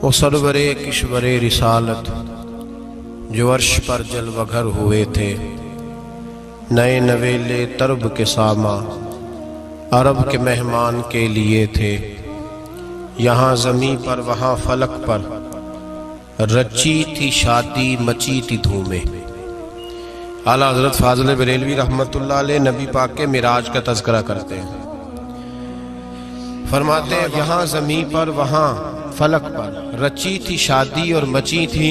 وہ سرورِ کشورِ رسالت جو عرش پر جلوہ گر ہوئے تھے، نئے نویلے طرب کے ساماں عرب کے مہمان کے لیے تھے۔ یہاں زمیں پر وہاں فلک پر رچی تھی شادی مچی تھی دھومیں۔ اعلیٰ حضرت فاضل بریلوی رحمۃ اللہ علیہ نبی پاک کے معراج کا تذکرہ کرتے ہیں، فرماتے ہیں یہاں زمیں پر وہاں فلک پر رچی تھی شادی اور مچی تھی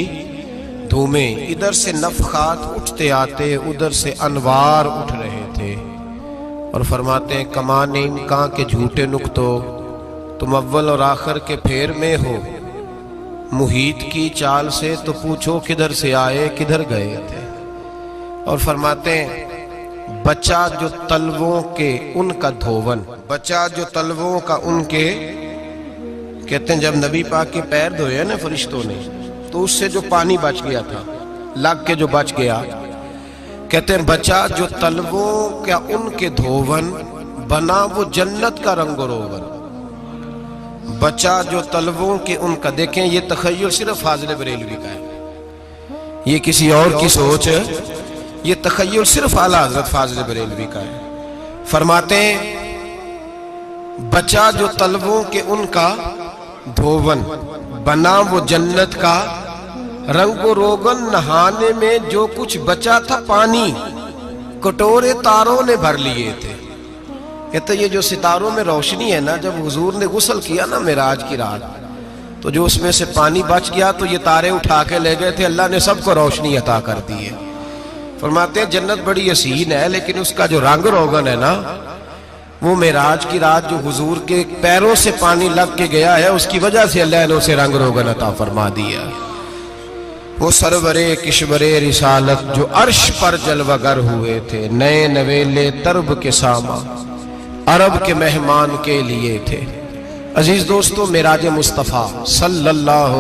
دھومیں۔ ادھر سے نفخات اٹھتے آتے، ادھر سے انوار اٹھ رہے تھے۔ اور فرماتے ہیں کمان امکان کے جھوٹے نکتوں، تم اول اور آخر کے پھیر میں ہو، محیط کی چال سے تو پوچھو کدھر سے آئے کدھر گئے تھے۔ اور فرماتے ہیں بچہ جو تلووں کے ان کا دھوون، بچہ جو تلووں کا ان کے، کہتے ہیں جب نبی پاک کے پیر دھوئے نا فرشتوں نے تو اس سے جو پانی بچ گیا تھا، لگ کے جو بچ گیا، کہتے ہیں بچہ جو تلووں کا ان کے دھوون، بنا وہ جنت کا رنگ و روغن۔ بچہ جو تلووں کے ان کا، دیکھیں یہ تخیل صرف فاضل بریلوی کا ہے، یہ کسی اور کی سوچ ہے، یہ تخیل صرف اعلیٰ حضرت فاضل بریلوی کا ہے۔ فرماتے ہیں بچہ جو تلووں کے ان کا دھوون، بنا وہ جنت کا رنگ و روغن، نہانے میں جو کچھ بچا تھا پانی کٹورے تاروں نے بھر لیے تھے۔ کہتے یہ جو ستاروں میں روشنی ہے نا، جب حضور نے غسل کیا نا معراج کی رات، تو جو اس میں سے پانی بچ گیا تو یہ تارے اٹھا کے لے گئے تھے، اللہ نے سب کو روشنی عطا کر دی ہے۔ فرماتے ہیں جنت بڑی حسین ہے، لیکن اس کا جو رنگ روغن ہے نا، وہ معراج کی رات جو حضور کے پیروں سے پانی لگ کے گیا ہے، اس کی وجہ سے اللہ نے اسے رنگ روغن عطا فرما دیا۔ وہ سرورِ کشورِ رسالت جو عرش پر جلوہ گر ہوئے تھے، نئے نویلے طرب کے ساماں عرب کے مہمان کے لیے تھے۔ عزیز دوستو، معراج مصطفیٰ صلی اللہ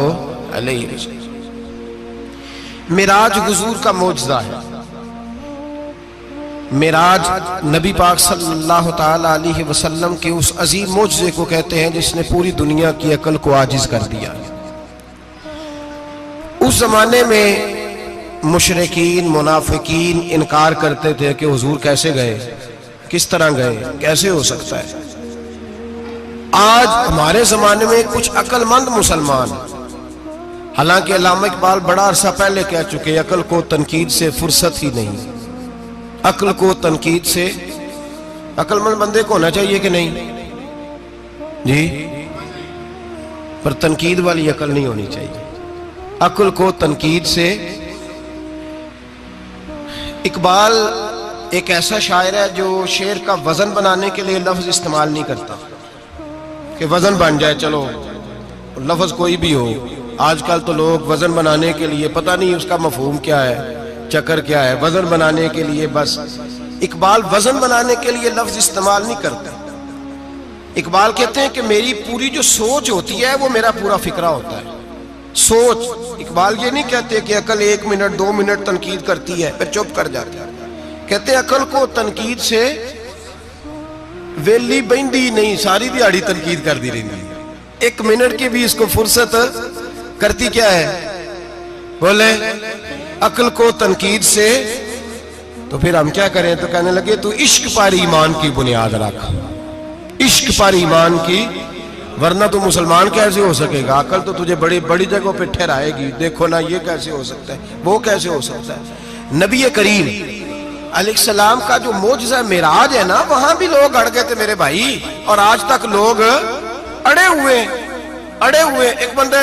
علیہ وسلم، معراج حضور کا معجزہ ہے۔ معراج نبی پاک صلی اللہ تعالی علیہ وسلم کے اس عظیم معجزے کو کہتے ہیں جس نے پوری دنیا کی عقل کو عاجز کر دیا۔ اس زمانے میں مشرکین منافقین انکار کرتے تھے کہ حضور کیسے گئے، کس طرح گئے، کیسے ہو سکتا ہے۔ آج ہمارے زمانے میں کچھ عقل مند مسلمان، حالانکہ علامہ اقبال بڑا عرصہ پہلے کہہ چکے عقل کو تنقید سے فرصت ہی نہیں، عقل کو تنقید سے، عقل مند بندے کو ہونا چاہیے کہ نہیں جی، پر تنقید والی عقل نہیں ہونی چاہیے، عقل کو تنقید سے۔ اقبال ایک ایسا شاعر ہے جو شعر کا وزن بنانے کے لیے لفظ استعمال نہیں کرتا کہ وزن بن جائے، چلو لفظ کوئی بھی ہو۔ آج کل تو لوگ وزن بنانے کے لیے پتہ نہیں اس کا مفہوم کیا ہے، چکر کیا ہے، وزن بنانے کے لیے بس۔ اقبال وزن بنانے کے لیے لفظ استعمال نہیں کرتا۔ اقبال کہتے ہیں کہ میری پوری جو سوچ ہوتی ہے وہ میرا پورا فکرہ ہوتا ہے، سوچ۔ اقبال یہ نہیں کہتے کہ عقل 1 منٹ 2 منٹ تنقید کرتی ہے پھر چپ کر جاتی ہے، کہتے ہیں عقل کو تنقید سے ویلی بہندی نہیں، ساری دیہڑی تنقید کر دی رہی، 1 منٹ کی بھی اس کو فرصت کرتی کیا ہے، بولے عقل کو تنقید سے۔ تو پھر ہم کیا کریں، تو کہنے لگے تو عشق پر ایمان کی بنیاد رکھ، عشق پر ایمان کی، ورنہ تو مسلمان کیسے ہو سکے گا، عقل تو تجھے بڑی بڑی جگہوں پہ ٹھہرائے گی، دیکھو نا یہ کیسے ہو سکتا ہے، وہ کیسے ہو سکتا ہے۔ نبی کریم علیہ السلام کا جو معجزہ معراج ہے نا، وہاں بھی لوگ اڑ گئے تھے میرے بھائی، اور آج تک لوگ اڑے ہوئے۔ ایک بندے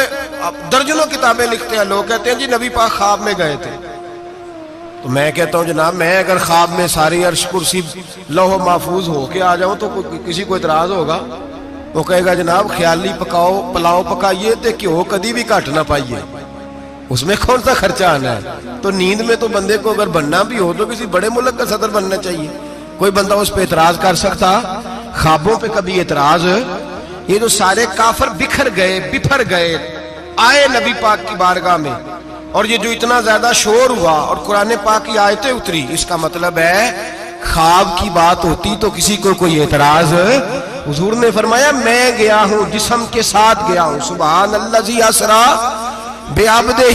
درجنوں کتابیں لکھتے ہیں، لوگ کہتے ہیں جی نبی پاک خواب میں گئے تھے، تو میں کہتا ہوں جناب میں اگر خواب میں ساری عرش کرسی لوح محفوظ ہو کے آ جاؤں تو کسی کو اعتراض ہوگا؟ وہ کہے گا جناب خیالی پکاؤ پلاؤ پکائیے تے کیوں کدی بھی گھٹ نہ پائیے، اس میں کون سا خرچہ آنا ہے۔ تو نیند میں تو بندے کو اگر بننا بھی ہو تو کسی بڑے ملک کا صدر بننا چاہیے، کوئی بندہ اس پہ اعتراض کر سکتا؟ خوابوں پہ کبھی اعتراض؟ یہ جو سارے کافر بکھر گئے آئے نبی پاک کی بارگاہ میں، اور یہ جو اتنا زیادہ شور ہوا اور قرآن پاک کی آیتیں اتری، اس کا مطلب ہے خواب کی بات ہوتی تو کسی کو کوئی اعتراض حضور نے فرمایا میں گیا ہوں جسم کے ساتھ گیا ہوں، سبحان الذی اسرا بعبدہ،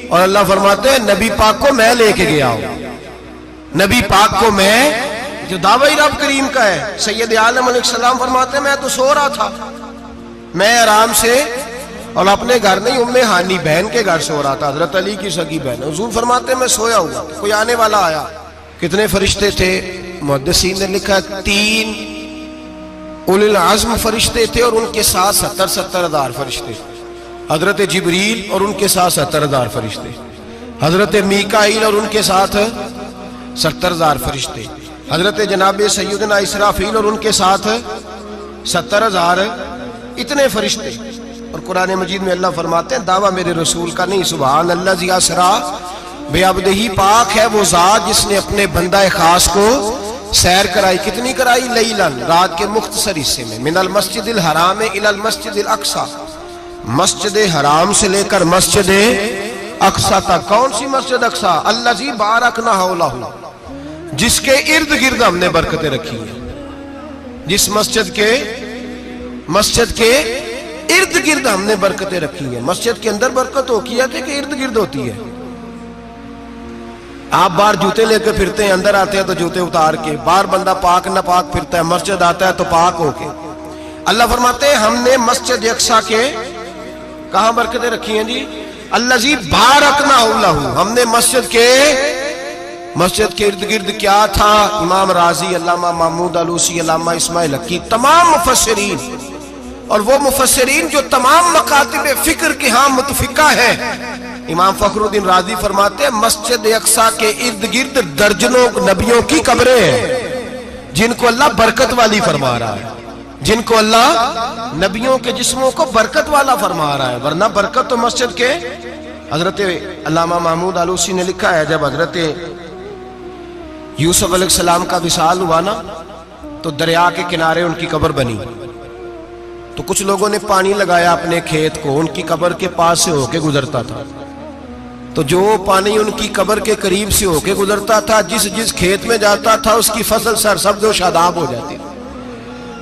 اور اللہ فرماتے ہیں نبی پاک کو میں لے کے گیا ہوں، نبی پاک کو میں، جو دعوی رب کریم کا ہے۔ سید عالم علیہ السلام فرماتے ہیں میں تو سو رہا تھا، میں آرام سے، اور اپنے گھر نہیں، ام ہانی بہن کے گھر سو رہا تھا، حضرت علی کی سگی بہن۔ حضور فرماتے ہیں میں سویا ہوا، کوئی آنے والا آیا۔ کتنے فرشتے تھے؟ محدثین نے لکھا 3 اولی العزم فرشتے تھے، اور ان کے ساتھ 70 ہزار فرشتے، حضرت جبریل اور ان کے ساتھ 70 ہزار فرشتے، حضرت میکائیل اور ان کے ساتھ 70 ہزار فرشتے، حضرت جناب سیدنا اسرافیل اور ان کے ساتھ 70 ہزار، اتنے فرشتے۔ اور قرآن مجید میں اللہ فرماتے ہیں دعویٰ میرے رسول کا نہیں، سبحان الذی اسرا بعبدہ، پاک ہے وہ ذات جس نے اپنے بندہ خاص کو سیر کرائی۔ کتنی کرائی؟ لیلن، رات کے مختصر حصے میں، من المسجد الحرام الی المسجد الاقصی، مسجد حرام سے لے کر مسجد اقصی تک۔ کون سی مسجد اقصی؟ الذی بارکنا حولہ، جس کے ارد گرد ہم نے برکتیں رکھی ہیں، جس مسجد کے ارد گرد ہم نے برکتیں رکھی ہیں۔ مسجد کے اندر برکت ہوتی ہے کہ ارد گرد ہوتی ہے؟ آپ باہر جوتے لے کے پھرتے ہیں، اندر آتے ہیں تو جوتے اتار کے، باہر بندہ پاک نہ پاک پھرتا ہے، مسجد آتا ہے تو پاک ہو کے۔ اللہ فرماتے ہیں ہم نے مسجد اقصی کے کہاں برکتیں رکھی ہیں جی؟ الذی بارکنا حولہ، ہم نے مسجد کے ارد گرد کیا تھا؟ امام رازی، علامہ محمود آلوسی، علامہ اسماعیل حقی، تمام مفسرین، اور وہ مفسرین جو تمام مکاتب فکر کے ہاں متفقہ ہیں۔ امام فخر الدین رازی فرماتے ہیں مسجد اقصی کے ارد گرد درجنوں نبیوں کی قبریں ہیں، جن کو اللہ برکت والی فرما رہا ہے، جن کو اللہ نبیوں کے جسموں کو برکت والا فرما رہا ہے، ورنہ برکت تو مسجد کے۔ حضرت علامہ محمود آلوسی نے لکھا ہے جب حضرت یوسف علیہ السلام کا وصال ہوا نا تو دریا کے کنارے ان کی قبر بنی، تو کچھ لوگوں نے پانی لگایا اپنے کھیت کو، ان کی قبر کے پاس سے ہو کے گزرتا تھا، تو جو پانی ان کی قبر کے قریب سے ہو کے گزرتا تھا، جس کھیت میں جاتا تھا اس کی فصل سرسبز و شاداب ہو جاتی تھی۔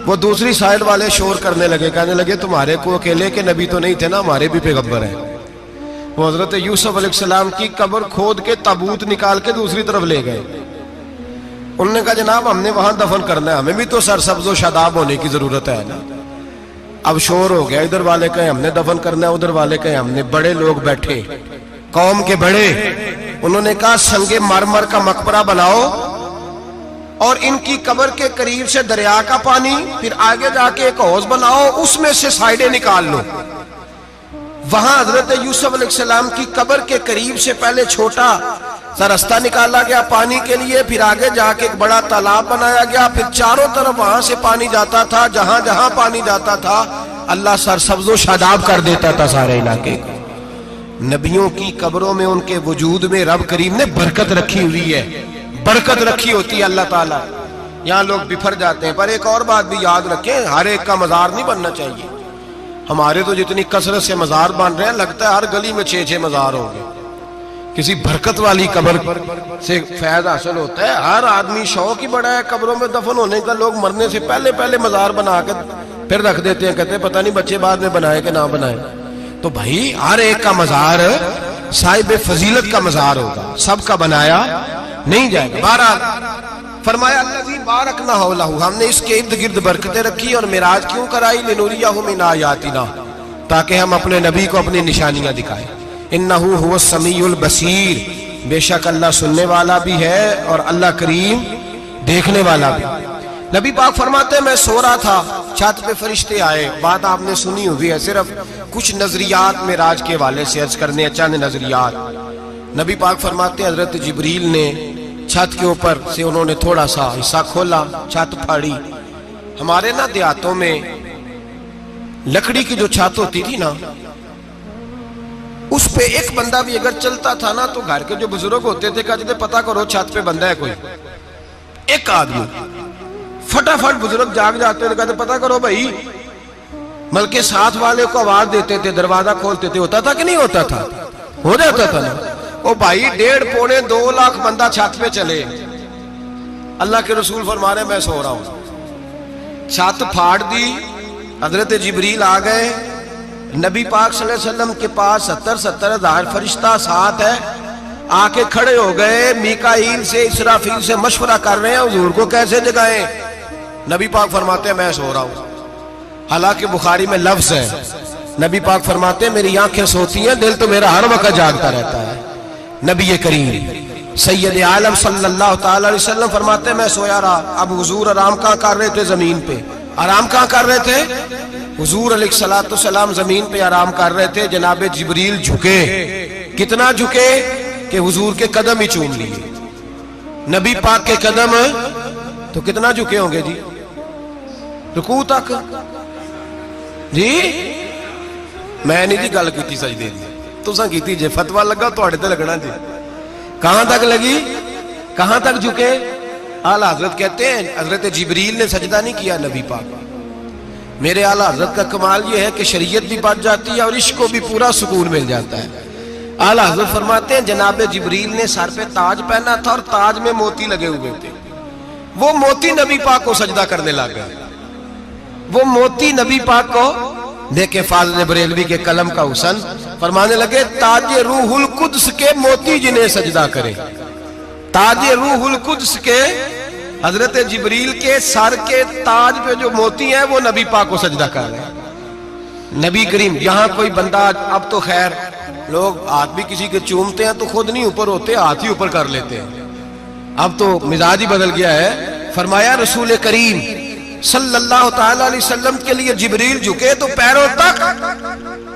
وہ دوسری سائیڈ والے شور کرنے لگے، کہنے لگے تمہارے کو اکیلے کے نبی تو نہیں تھے نا، ہمارے بھی پیغمبر ہیں۔ وہ حضرت یوسف علیہ السلام کی قبر کھود کے تابوت نکال کے دوسری طرف لے گئے۔ انہوں نے کہا جناب ہم نے وہاں دفن کرنا ہے، ہمیں بھی تو سرسبز و شاداب ہونے کی ضرورت ہے نا۔ اب شور ہو گیا، ادھر والے کہیں ہم نے دفن کرنا ہے، ادھر والے کہیں ہم نے۔ بڑے لوگ بیٹھے، قوم کے بڑے، انہوں نے کہا سنگ مرمر کا مقبرہ بناؤ اور ان کی قبر کے قریب سے دریا کا پانی، پھر آگے جا کے ایک حوض بناؤ، اس میں سے سائیڈیں نکال لو۔ وہاں حضرت یوسف علیہ السلام کی قبر کے قریب سے پہلے چھوٹا سا رستہ نکالا گیا پانی کے لیے، پھر آگے جا کے ایک بڑا تالاب بنایا گیا، پھر چاروں طرف وہاں سے پانی جاتا تھا، جہاں جہاں پانی جاتا تھا اللہ سرسبز و شاداب کر دیتا تھا سارے علاقے کو۔ نبیوں کی قبروں میں ان کے وجود میں رب کریم نے برکت رکھی ہوئی ہے، برکت رکھی ہوتی ہے اللہ تعالیٰ۔ یہاں لوگ بفر جاتے ہیں، پر ایک اور بات بھی یاد رکھیں، ہر ایک کا مزار نہیں بننا چاہیے۔ ہمارے تو جتنی کثرت سے مزار بن رہے ہیں، لگتا ہے ہر گلی میں 6 مزار ہوں گے۔ کسی برکت والی قبر سے فیض حاصل ہوتا ہے۔ ہر آدمی شوق ہی بڑا ہے قبروں میں دفن ہونے کا، لوگ مرنے سے پہلے مزار بنا کے پھر رکھ دیتے ہیں، کہتے ہیں پتہ نہیں بچے بعد میں بنائے کہ نہ بنائے۔ تو بھائی ہر ایک کا مزار صاحب فضیلت کا مزار ہوگا، سب کا بنایا نہیں جائے گا۔ بہرحال فرمایا الذی بارکنا حولہ، ہم نے اس کے ارد گرد برکتیں رکھی اور معراج کیوں کرائی؟ لنوریہ من آیاتنا، تاکہ ہم اپنے نبی کو اپنی نشانیاں دکھائیں۔ انہ هو السمیع البصیر، بے شک اللہ سننے والا بھی ہے اور اللہ کریم دیکھنے والا بھی۔ نبی پاک فرماتے ہیں میں سو رہا تھا، چھت پہ فرشتے آئے، بات آپ نے سنی ہوئی ہے، صرف کچھ نظریات معراج کے حوالے سے عرض کرنے، چند نظریات۔ نبی پاک فرماتے ہیں حضرت جبریل نے چھت کے اوپر سے انہوں نے تھوڑا سا حصہ کھولا، چھت پھاڑی۔ ہمارے نا دیہاتوں میں لکڑی کی جو چھت ہوتی تھی نا، اس پہ ایک بندہ بھی اگر چلتا تھا نا تو گھر کے جو بزرگ ہوتے تھے کہتے تھے پتہ کرو چھت پہ بندہ ہے کوئی۔ ایک آدمی فٹافٹ بزرگ جاگ جاتے تھے، کہتے پتہ کرو بھائی، بلکہ ساتھ والے کو آواز دیتے تھے، دروازہ کھولتے تھے۔ ہوتا تھا کہ نہیں ہوتا تھا؟ ہو جاتا تھا نا۔ او بھائی 1.5 پونے 2 لاکھ بندہ چھت پہ چلے، اللہ کے رسول فرما رہے ہیں میں سو رہا ہوں، چھت پھاڑ دی, حضرت جبریل آ گئے, نبی پاک صلی اللہ علیہ وسلم کے پاس 70 ہزار فرشتہ ساتھ ہے, آ کے کھڑے ہو گئے, میکائیل سے اسرافیل سے مشورہ کر رہے ہیں حضور کو کیسے جگائیں. نبی پاک فرماتے ہیں میں سو رہا ہوں. حالانکہ بخاری میں لفظ ہے, نبی پاک فرماتے ہیں میری آنکھیں سوتی ہیں, دل تو میرا ہر وقت جاگتا رہتا ہے. نبی کریم سید عالم صلی اللہ تعالی علیہ وسلم فرماتے ہیں میں سویا رہا. اب حضور آرام کہاں کر رہے تھے؟ زمین پہ. آرام کہاں کر رہے تھے؟ حضور علیہ السلام زمین پہ آرام کر رہے تھے. جناب جبریل جھکے, کتنا جھکے کہ حضور کے قدم ہی چوم لیے. نبی پاک کے قدم تو کتنا جھکے ہوں گے جی, رکوع تک. جی میں نہیں جی گل کی سجدے دی, تساں کیتی جے, فتویٰ لگا تواڈے تے لگنا جی. کہاں تک لگی, کہاں تک جھکے؟ اعلیٰ حضرت کہتے ہیں حضرت جبریل نے سجدہ نہیں کیا نبی پاک. میرے اعلیٰ حضرت کا کمال یہ ہے کہ شریعت بھی بچ جاتی ہے اور عشق کو بھی پورا سکون مل جاتا ہے. اعلیٰ حضرت فرماتے ہیں جناب جبریل نے سر پہ تاج پہنا تھا اور تاج میں موتی لگے ہوئے تھے. وہ موتی نبی پاک کو سجدہ کرنے لگ گئے. وہ موتی نبی پاک کو دیکھیں, فاضل بریلوی کے قلم کا حسن, فرمانے لگے تاج روح القدس کے موتی جنہیں سجدہ کرے. تاج روح القدس کے حضرت جبریل کے سر کے تاج پہ جو موتی ہیں وہ نبی پاک کو سجدہ کر رہے ہیں. نبی کریم یہاں کوئی بندہ, اب تو خیر لوگ ہاتھ بھی کسی کے چومتے ہیں تو خود نہیں اوپر ہوتے, ہاتھ ہی اوپر کر لیتے ہیں. اب تو مزاج ہی بدل گیا ہے. فرمایا رسول کریم صلی اللہ تعالی علیہ وسلم کے لیے جبریل جھکے تو پیروں تک,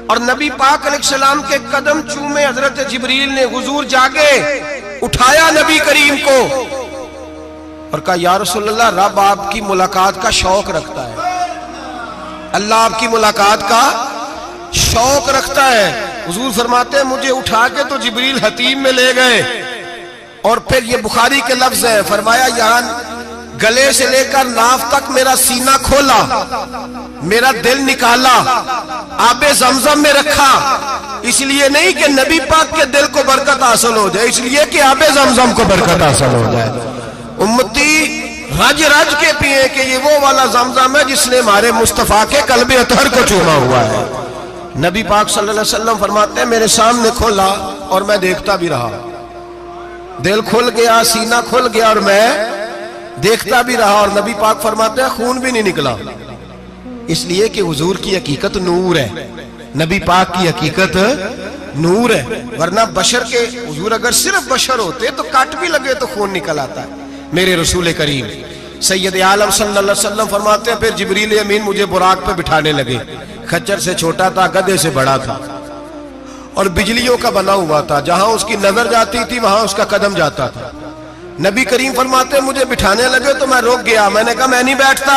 اور نبی پاک علیہ السلام کے قدم چومے حضرت جبریل نے. حضور جاگے, اٹھایا نبی کریم کو اور کہا یا رسول اللہ, رب آپ کی ملاقات کا شوق رکھتا ہے, اللہ آپ کی ملاقات کا شوق رکھتا ہے. حضور فرماتے ہیں مجھے اٹھا کے تو جبریل حتیم میں لے گئے, اور پھر یہ بخاری کے لفظ ہے, فرمایا یہاں گلے سے لے کر ناف تک میرا سینہ کھولا, میرا دل نکالا, آب زمزم میں رکھا. اس لیے نہیں کہ نبی پاک کے دل کو برکت حاصل ہو جائے, اس لیے کہ آب زمزم کو برکت حاصل ہو جائے. امتی رج رج کے پیئے کہ یہ وہ والا زمزم ہے جس نے ہمارے مصطفیٰ کے قلب اطہر کو چوما ہوا ہے. نبی پاک صلی اللہ علیہ وسلم فرماتے ہیں میرے سامنے کھولا اور میں دیکھتا بھی رہا. دل کھل گیا, سینہ کھل گیا اور میں دیکھتا بھی رہا. اور نبی پاک فرماتے ہیں خون بھی نہیں نکلا, اس لیے کہ حضور کی حقیقت نور ہے, نبی پاک کی حقیقت نور ہے. ورنہ بشر کے حضور اگر صرف بشر ہوتے تو کٹ بھی لگے تو خون نکل آتا ہے. میرے رسول کریم سید عالم صلی اللہ علیہ وسلم فرماتے ہیں پھر جبریل امین مجھے براق پہ بٹھانے لگے. خچر سے چھوٹا تھا, گدھے سے بڑا تھا, اور بجلیوں کا بنا ہوا تھا. جہاں اس کی نظر جاتی تھی وہاں اس کا قدم جاتا تھا. نبی کریم فرماتے ہیں مجھے بٹھانے لگے تو میں رک گیا. میں نے کہا میں نہیں بیٹھتا.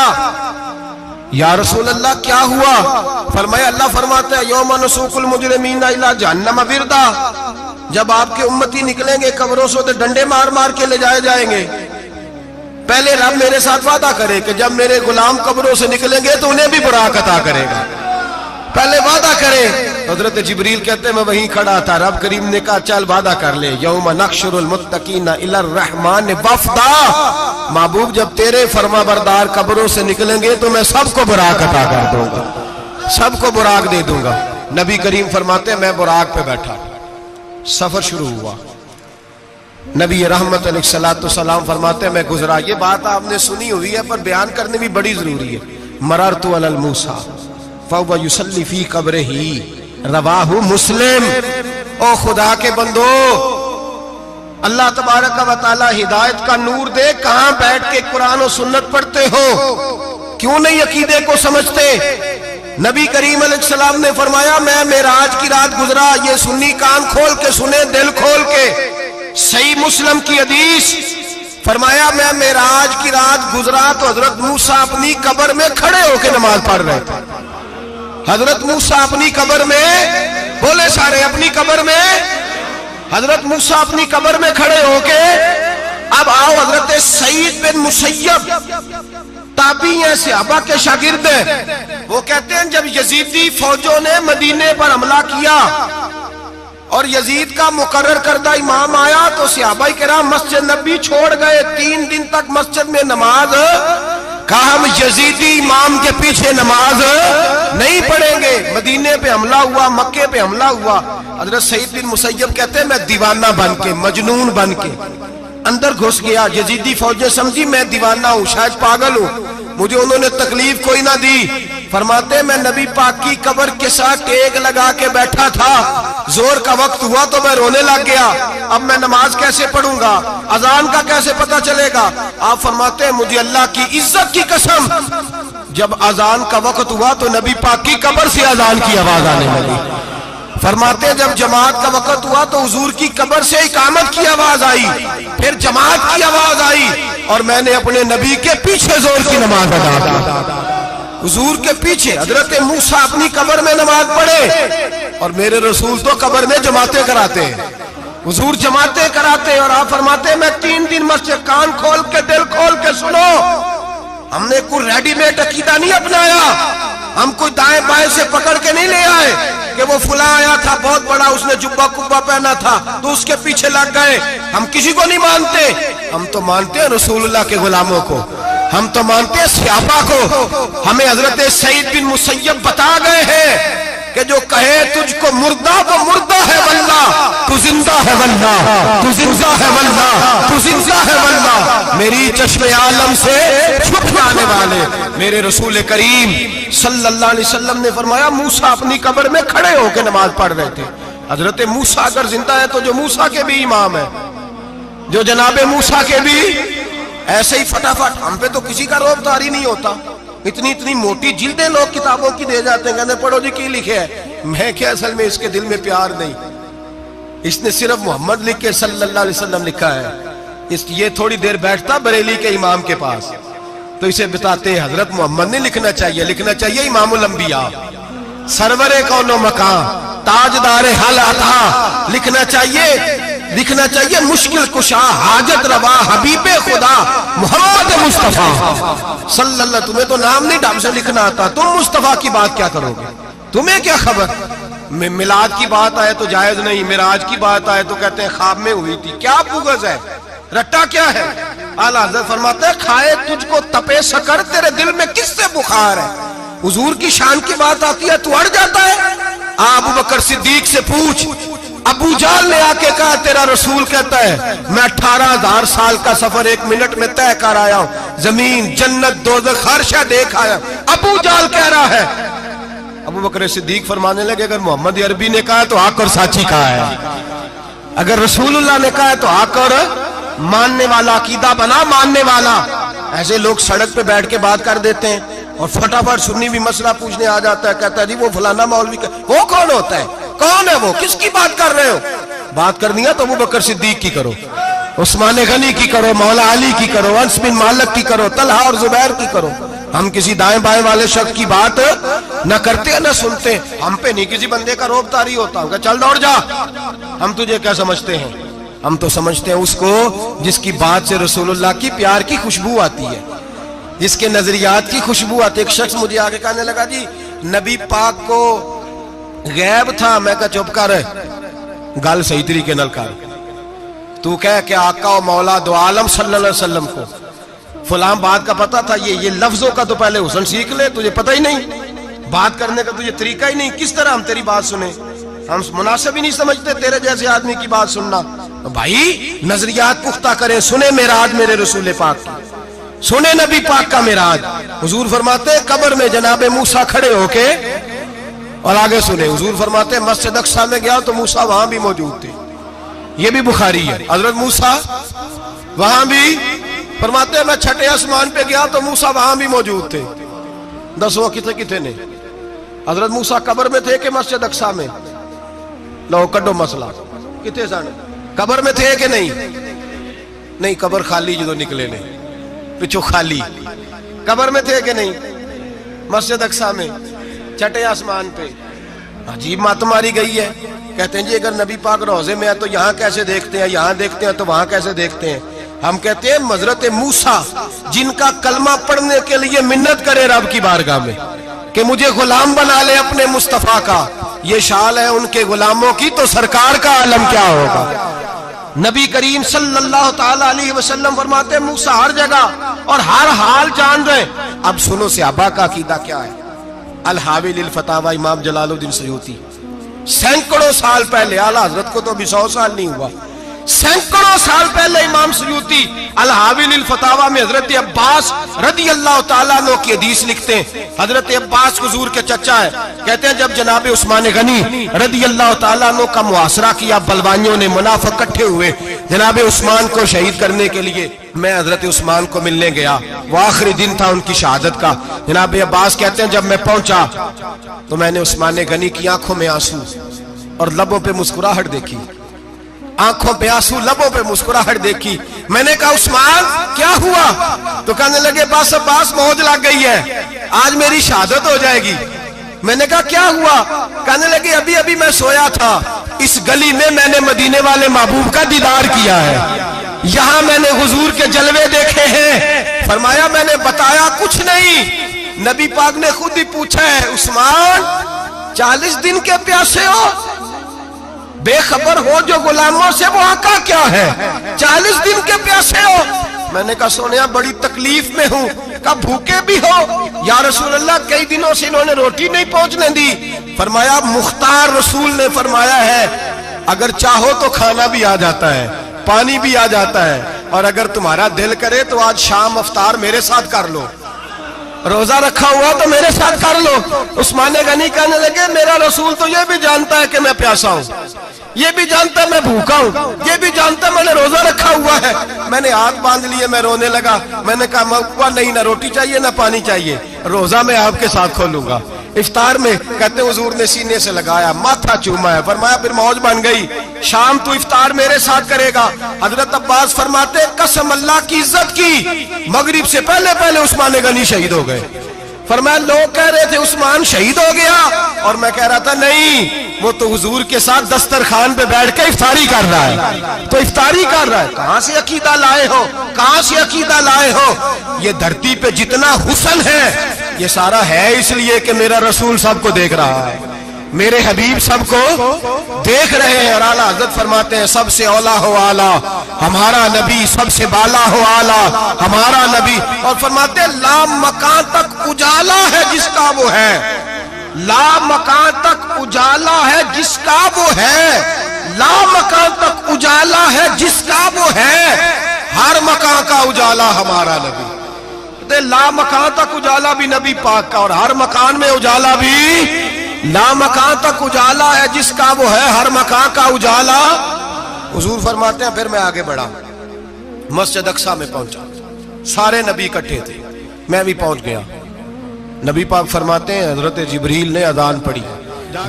یا رسول اللہ کیا ہوا؟ فرمایا اللہ فرماتے ہیں یوم نسوق المجرمین الی جہنم وردا, جب آپ کے امتی نکلیں گے قبروں سے تو ڈنڈے مار مار کے لے جائے جائیں گے. پہلے رب میرے ساتھ وعدہ کرے کہ جب میرے غلام قبروں سے نکلیں گے تو انہیں بھی براق عطا کرے گا. پہلے وعدہ کرے. حضرت جبریل کہتے ہیں میں وہیں کھڑا تھا. رب کریم نے کہا چل وعدہ کر لے, یوم نحشر المتقین الی الرحمن وفدا, محبوب جب تیرے فرما بردار قبروں سے نکلیں گے تو میں سب کو براق عطا کر دوں گا, سب کو براق دے دوں گا. نبی کریم فرماتے ہیں میں براق پہ بیٹھا, سفر شروع ہوا. نبی رحمت علیہ السلام فرماتے ہیں میں گزرا. یہ بات آپ نے سنی ہوئی ہے پر بیان کرنے بھی بڑی ضروری ہے. مررت علی الموسیٰ فَهُوَ يُصَلِّ فِي قَبْرِهِ رواہ مسلم. او خدا کے بندو, اللہ تبارک و تعالی ہدایت کا نور دے, کہاں بیٹھ کے قرآن و سنت پڑھتے ہو, کیوں نہیں عقیدے کو سمجھتے؟ نبی کریم علیہ السلام نے فرمایا میں معراج کی رات گزرا. یہ سنی کان کھول کے سنے, دل کھول کے. صحیح مسلم کی حدیث, فرمایا میں معراج کی رات گزرا تو حضرت موسیٰ اپنی قبر میں کھڑے ہو کے نماز پڑھ رہے تھے. حضرت موسیٰ اپنی قبر میں, بولے سارے اپنی قبر میں, حضرت موسیٰ اپنی قبر میں کھڑے ہو کے. اب آؤ حضرت سعید بن مسیب تابعی ہیں, صحابہ کے شاگرد ہیں. وہ کہتے ہیں جب یزیدی فوجوں نے مدینے پر حملہ کیا اور یزید کا مقرر کردہ امام آیا تو صحابہ کرام مسجد نبی چھوڑ گئے. 3 دن تک مسجد میں نماز کہا ہم یزیدی امام کے پیچھے نماز نہیں پڑھیں گے۔ مدینے پہ حملہ ہوا، مکے پہ حملہ ہوا، حضرت سعید بن مسیب کہتے ہیں میں دیوانہ بن کے، مجنون بن کے اندر گھس گیا۔ یزیدی فوجیں سمجھی میں دیوانہ ہوں، شاید پاگل ہوں، مجھے انہوں نے تکلیف کوئی نہ دی۔ فرماتے میں نبی پاک کی قبر کے ساتھ ٹیک لگا کے بیٹھا تھا، زور کا وقت ہوا تو میں رونے لگ گیا، اب میں نماز کیسے پڑھوں گا، اذان کا کیسے پتہ چلے گا؟ آپ فرماتے ہیں مجھے اللہ کی عزت کی قسم، جب اذان کا وقت ہوا تو نبی پاک کی قبر سے اذان کی آواز آنے لگی۔ فرماتے ہیں جب جماعت کا وقت ہوا تو حضور کی قبر سے اقامت کی آواز آئی، پھر جماعت کی آواز آئی، اور میں نے اپنے نبی کے پیچھے زور کی نماز ادا کی۔ حضور کے پیچھے حضرت موسیٰ اپنی قبر میں نماز پڑھے، اور میرے رسول تو قبر میں جماعتیں کراتے ہیں، حضور جماعتیں کراتے ہیں۔ اور آپ فرماتے ہیں میں 3 دن مسجد، کان کھول کے دل کھول کے سنو، ہم نے کوئی ریڈی میڈ عقیدہ نہیں اپنایا، ہم کوئی دائیں بائیں سے پکڑ کے نہیں لے آئے کہ وہ فلاں آیا تھا بہت بڑا، اس نے جبہ کبہ پہنا تھا تو اس کے پیچھے لگ گئے۔ ہم کسی کو نہیں مانتے، ہم تو مانتے ہیں رسول اللہ کے غلاموں کو، ہم تو مانتے ہیں صحابہ کو۔ ہمیں حضرت سعید بن مسیب بتا گئے ہیں کہ جو کہے تجھ کو مردہ وہ مردہ ہے واللہ، تو زندہ ہے واللہ، تو زندہ ہے واللہ، تو زندہ ہے واللہ۔ میری چشم عالم سے چھپ جانے والے میرے رسول کریم صلی اللہ علیہ وسلم نے فرمایا موسیٰ اپنی قبر میں کھڑے ہو کے نماز پڑھ رہے تھے۔ حضرت موسیٰ اگر زندہ ہے تو جو موسیٰ کے بھی امام ہے، جو جناب موسیٰ کے بھی ایسے ہی فٹافٹ، ہم پہ تو کسی کا روب طاری نہیں ہوتا، اتنی موٹی جلدیں لوگ کتابوں کی دے جاتے ہیں، کہتے ہیں پڑھو جی کی لکھے ہے، میں کیا اصل میں اس کے دل میں پیار نہیں، اس نے صرف محمد لکھ کے صلی اللہ علیہ وسلم لکھا ہے۔ یہ تھوڑی دیر بیٹھتا بریلی کے امام کے پاس تو اسے بتاتے ہیں حضرت محمد نے لکھنا چاہیے، لکھنا چاہیے امام الانبیاء، سرور کون و مکان، تاجدار حل عطا، لکھنا چاہیے مشکل کشا، حاجت روا، حبیب خدا محمد مصطفیٰ صلی اللہ۔ تمہیں تو نام نہیں ڈھنگ سے لکھنا آتا، تم مصطفیٰ کی بات کیا کرو گے؟ تمہیں کیا خبر؟ میلاد کی بات آئے تو جائز نہیں، معراج کی بات آئے تو کہتے ہیں خواب میں ہوئی تھی، کیا بغض ہے، رٹا کیا ہے؟ اعلیٰ حضرت فرماتے ہیں کھائے تجھ کو تپے سکر، تیرے دل میں کس سے بخار ہے؟ حضور کی شان کی بات آتی ہے تو اڑ جاتا ہے۔ ابو بکر صدیق سے پوچھ، ابو جہل نے آ کے کہا تیرا رسول کہتا ہے میں 18,000 سال کا سفر 1 منٹ میں طے کر آیا ہوں، زمین جنت دوزخ ہر شے دیکھ آیا۔ ابو جہل کہہ رہا ہے۔ ابو بکر صدیق فرمانے لگے اگر محمد عربی نے کہا تو حق اور سچی کہا ہے، اگر رسول اللہ نے کہا تو حق اور ماننے والا، عقیدہ بنا ماننے والا۔ ایسے لوگ سڑک پہ بیٹھ کے بات کر دیتے ہیں اور فٹافٹ سنی بھی مسئلہ پوچھنے آ جاتا ہے، کہتا ہے جی وہ فلانا مولوی وہ کون ہوتا ہے، کون ہے وہ، کس کی بات کر رہے ہو؟ بات کرنی ہے تو ابو بکر صدیق کی کرو، عثمان غنی کی کرو، مولا علی کی کرو، انس بن مالک کی کرو، طلحہ اور زبیر کی کرو۔ ہم کسی دائیں بائیں والے شخص کی بات نہ کرتے نہ سنتے، ہم پہ نہیں کسی بندے کا روب طاری ہوتا، کہ چل دوڑ جا، ہم تجھے کیا سمجھتے ہیں؟ ہم تو سمجھتے ہیں اس کو جس کی بات سے رسول اللہ کی پیار کی خوشبو آتی ہے، جس کے نظریات کی خوشبو آتی ہے۔ ایک شخص مجھے آگے کہنے لگا جی نبی پاک کو غیب تھا، میں کہا چپ کر، گل صحیح طریقے نال کر، تو کہہ کہ آقا و مولا دو عالم صلی اللہ علیہ وسلم کو فلاں بات کا پتہ تھا، یہ لفظوں کا تو پہلے حسن سیکھ لے، تجھے پتہ ہی نہیں، بات کرنے کا تجھے طریقہ ہی نہیں، کس طرح ہم تیری بات سنیں؟ ہم مناسب ہی نہیں سمجھتے تیرے جیسے آدمی کی بات سننا۔ بھائی نظریات پختہ کریں، سنیں معراج میرے رسول پاک کی، سنیں نبی پاک کا معراج۔ حضور فرماتے ہیں قبر میں جناب موسیٰ کھڑے ہو کے، اور آگے سنیں حضور فرماتے ہیں مسجد اقصیٰ میں گیا تو موسیٰ وہاں بھی موجود تھے، یہ بھی بخاری ہے، حضرت موسیٰ وہاں بھی، فرماتے ہیں میں 6 آسمان پہ گیا تو موسیٰ وہاں بھی موجود تھے۔ 10 کتنے نے؟ حضرت موسیٰ قبر میں تھے کہ مسجد اقصیٰ میں؟ لو کڈو مسئلہ، کتنے سن؟ قبر میں تھے کہ نہیں؟ قبر خالی جدو نکلے نے پچھو خالی، قبر میں تھے کہ نہیں؟ مسجد اقصیٰ میں 6 آسمان پہ۔ عجیب مات ماری گئی ہے، کہتے ہیں جی اگر نبی پاک روضے میں ہے تو یہاں کیسے دیکھتے ہیں، یہاں دیکھتے ہیں تو وہاں کیسے دیکھتے ہیں؟ ہم کہتے ہیں حضرت موسیٰ جن کا کلمہ پڑھنے کے لیے منت کرے رب کی بارگاہ میں کہ مجھے غلام بنا لے اپنے مصطفیٰ کا، یہ شان ہے ان کے غلاموں کی، تو سرکار کا عالم کیا ہوگا؟ نبی کریم صلی اللہ تعالی علیہ وسلم فرماتے ہیں موسیٰ ہر جگہ اور ہر حال جان رہے ہیں۔ اب سنو صحابہ کا عقیدہ کیا ہے۔ الحاوی للفتاوی امام جلال الدین سیوطی سینکڑوں سال پہلے، اعلیٰ حضرت کو تو ابھی 100 سال نہیں ہوا، سینکڑوں سال پہلے امام سیوطی الحاوی للفتاوی میں حضرت عباس رضی اللہ تعالیٰ عنہ کی حدیث لکھتے ہیں۔ حضرت عباس حضور کے چچا ہے، کہتے ہیں جب جناب عثمان غنی رضی اللہ تعالیٰ عنہ کا محاصرہ کیا، بلوانیوں نے منافق اکٹھے ہوئے جناب عثمان کو شہید کرنے کے لیے، میں حضرت عثمان کو ملنے گیا، وہ آخری دن تھا ان کی شہادت کا۔ جناب عباس کہتے ہیں جب میں پہنچا تو میں نے عثمان غنی کی آنکھوں میں آنسو اور لبوں پہ مسکراہٹ دیکھی، آنکھوں پہ آنسو لبوں پہ مسکراہٹ دیکھی۔ میں نے کہا عثمان کیا ہوا؟ تو کہنے لگے بس عباس موج لگ گئی ہے، آج میری شہادت ہو جائے گی۔ میں نے کہا کیا ہوا؟ کہنے لگے ابھی ابھی میں سویا تھا، اس گلی میں نے مدینے والے محبوب کا دیدار کیا ہے، یہاں میں نے حضور کے جلوے دیکھے ہیں۔ فرمایا میں نے بتایا کچھ نہیں، نبی پاک نے خود ہی پوچھا ہے عثمان 40 دن کے پیاسے ہو؟ بے خبر ہو جو غلاموں سے، وہ آقا کیا ہے؟ 40 دن کے پیاسے ہو؟ میں نے کہا سونیا بڑی تکلیف میں ہوں۔ کہا بھوکے بھی ہو؟ یا رسول اللہ کئی دنوں سے انہوں نے روٹی نہیں پہنچنے دی۔ فرمایا مختار رسول نے فرمایا ہے اگر چاہو تو کھانا بھی آ جاتا ہے، پانی بھی آ جاتا ہے، اور اگر تمہارا دل کرے تو آج شام افطار میرے ساتھ کر لو، روزہ رکھا ہوا تو میرے ساتھ کر لو۔ عثمان غنی کہنے لگے میرا رسول تو یہ بھی جانتا ہے کہ میں پیاسا ہوں، یہ بھی جانتا ہے میں بھوکا ہوں، یہ بھی جانتا ہے میں نے روزہ رکھا ہوا ہے۔ میں نے ہاتھ باندھ لیے، میں رونے لگا۔ میں نے کہا موا نہیں، نہ روٹی چاہیے نہ پانی چاہیے، روزہ میں آپ کے ساتھ کھولوں گا۔ افطار میں کہتے حضور نے سینے سے لگایا، ماتھا چوما ہے، فرمایا پھر موج بن گئی، شام تو افطار میرے ساتھ کرے گا۔ حضرت عباس فرماتے قسم اللہ کی عزت کی، مغرب سے پہلے پہلے عثمان غنی شہید ہو گئے۔ فرمایا لوگ کہہ رہے تھے عثمان شہید ہو گیا، اور میں کہہ رہا تھا نہیں، وہ تو حضور کے ساتھ دسترخوان پہ بیٹھ کے افطاری کر رہا ہے، تو افطاری کر رہا ہے۔ کہاں سے عقیدہ لائے ہو؟ کہاں سے عقیدہ لائے ہو؟ یہ دھرتی پہ جتنا حسن ہے یہ سارا ہے اس لیے کہ میرا رسول سب کو دیکھ رہا ہے، میرے حبیب سب کو دیکھ رہے ہیں۔ اور اعلیٰ حضرت فرماتے ہیں سب سے اولا ہو اعلیٰ ہمارا نبی، سب سے بالا ہو اعلیٰ ہمارا نبی۔ اور فرماتے ہیں لا مکان تک اجالا ہے جس کا وہ ہے، لا مکان تک اجالا ہے جس کا وہ ہے، لا مکان تک اجالا ہے جس کا وہ ہے، ہر مکان کا اجالا ہمارا نبی۔ لا مکان تک اجالا بھی نبی پاک کا، اور ہر مکان میں اجالا بھی، لا مکان تک اجالا ہے جس کا وہ ہے، ہر مکان کا اجالا۔ حضور فرماتے ہیں پھر میں آگے بڑھا، مسجد اقصی میں پہنچا، سارے نبی اکٹھے تھے، میں بھی پہنچ گیا۔ نبی پاک فرماتے ہیں حضرت جبریل نے اذان پڑھی،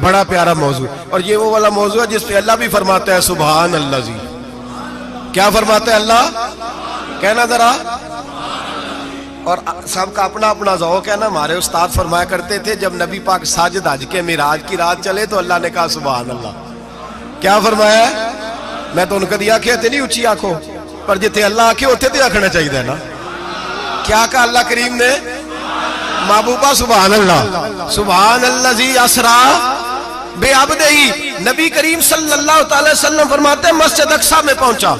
بڑا پیارا موضوع، اور یہ وہ والا موضوع ہے جس پہ اللہ بھی فرماتا ہے سبحان اللہ جی۔ کیا فرماتا ہے اللہ؟ کہنا ذرا، اور سب کا اپنا اپنا ذوق ہے نا۔ ہمارے استاد فرمایا کرتے تھے جب نبی پاک ساجد حج کے معراج کی رات چلے تو اللہ نے کہا سبحان اللہ۔ کیا فرمایا؟ میں تو ان کو دیا کہتے نہیں اچھی آنکھوں پر جتنے اللہ آنکھیں ہوتے تھے آنکھنا چاہیے نا۔ کیا کہا اللہ کریم نے؟ محبوبہ سبحان اللہ، سبحان الذی اسرا بے عبدہی۔ نبی کریم صلی اللہ تعالی وسلم فرماتے ہیں مسجد اقصی میں پہنچا،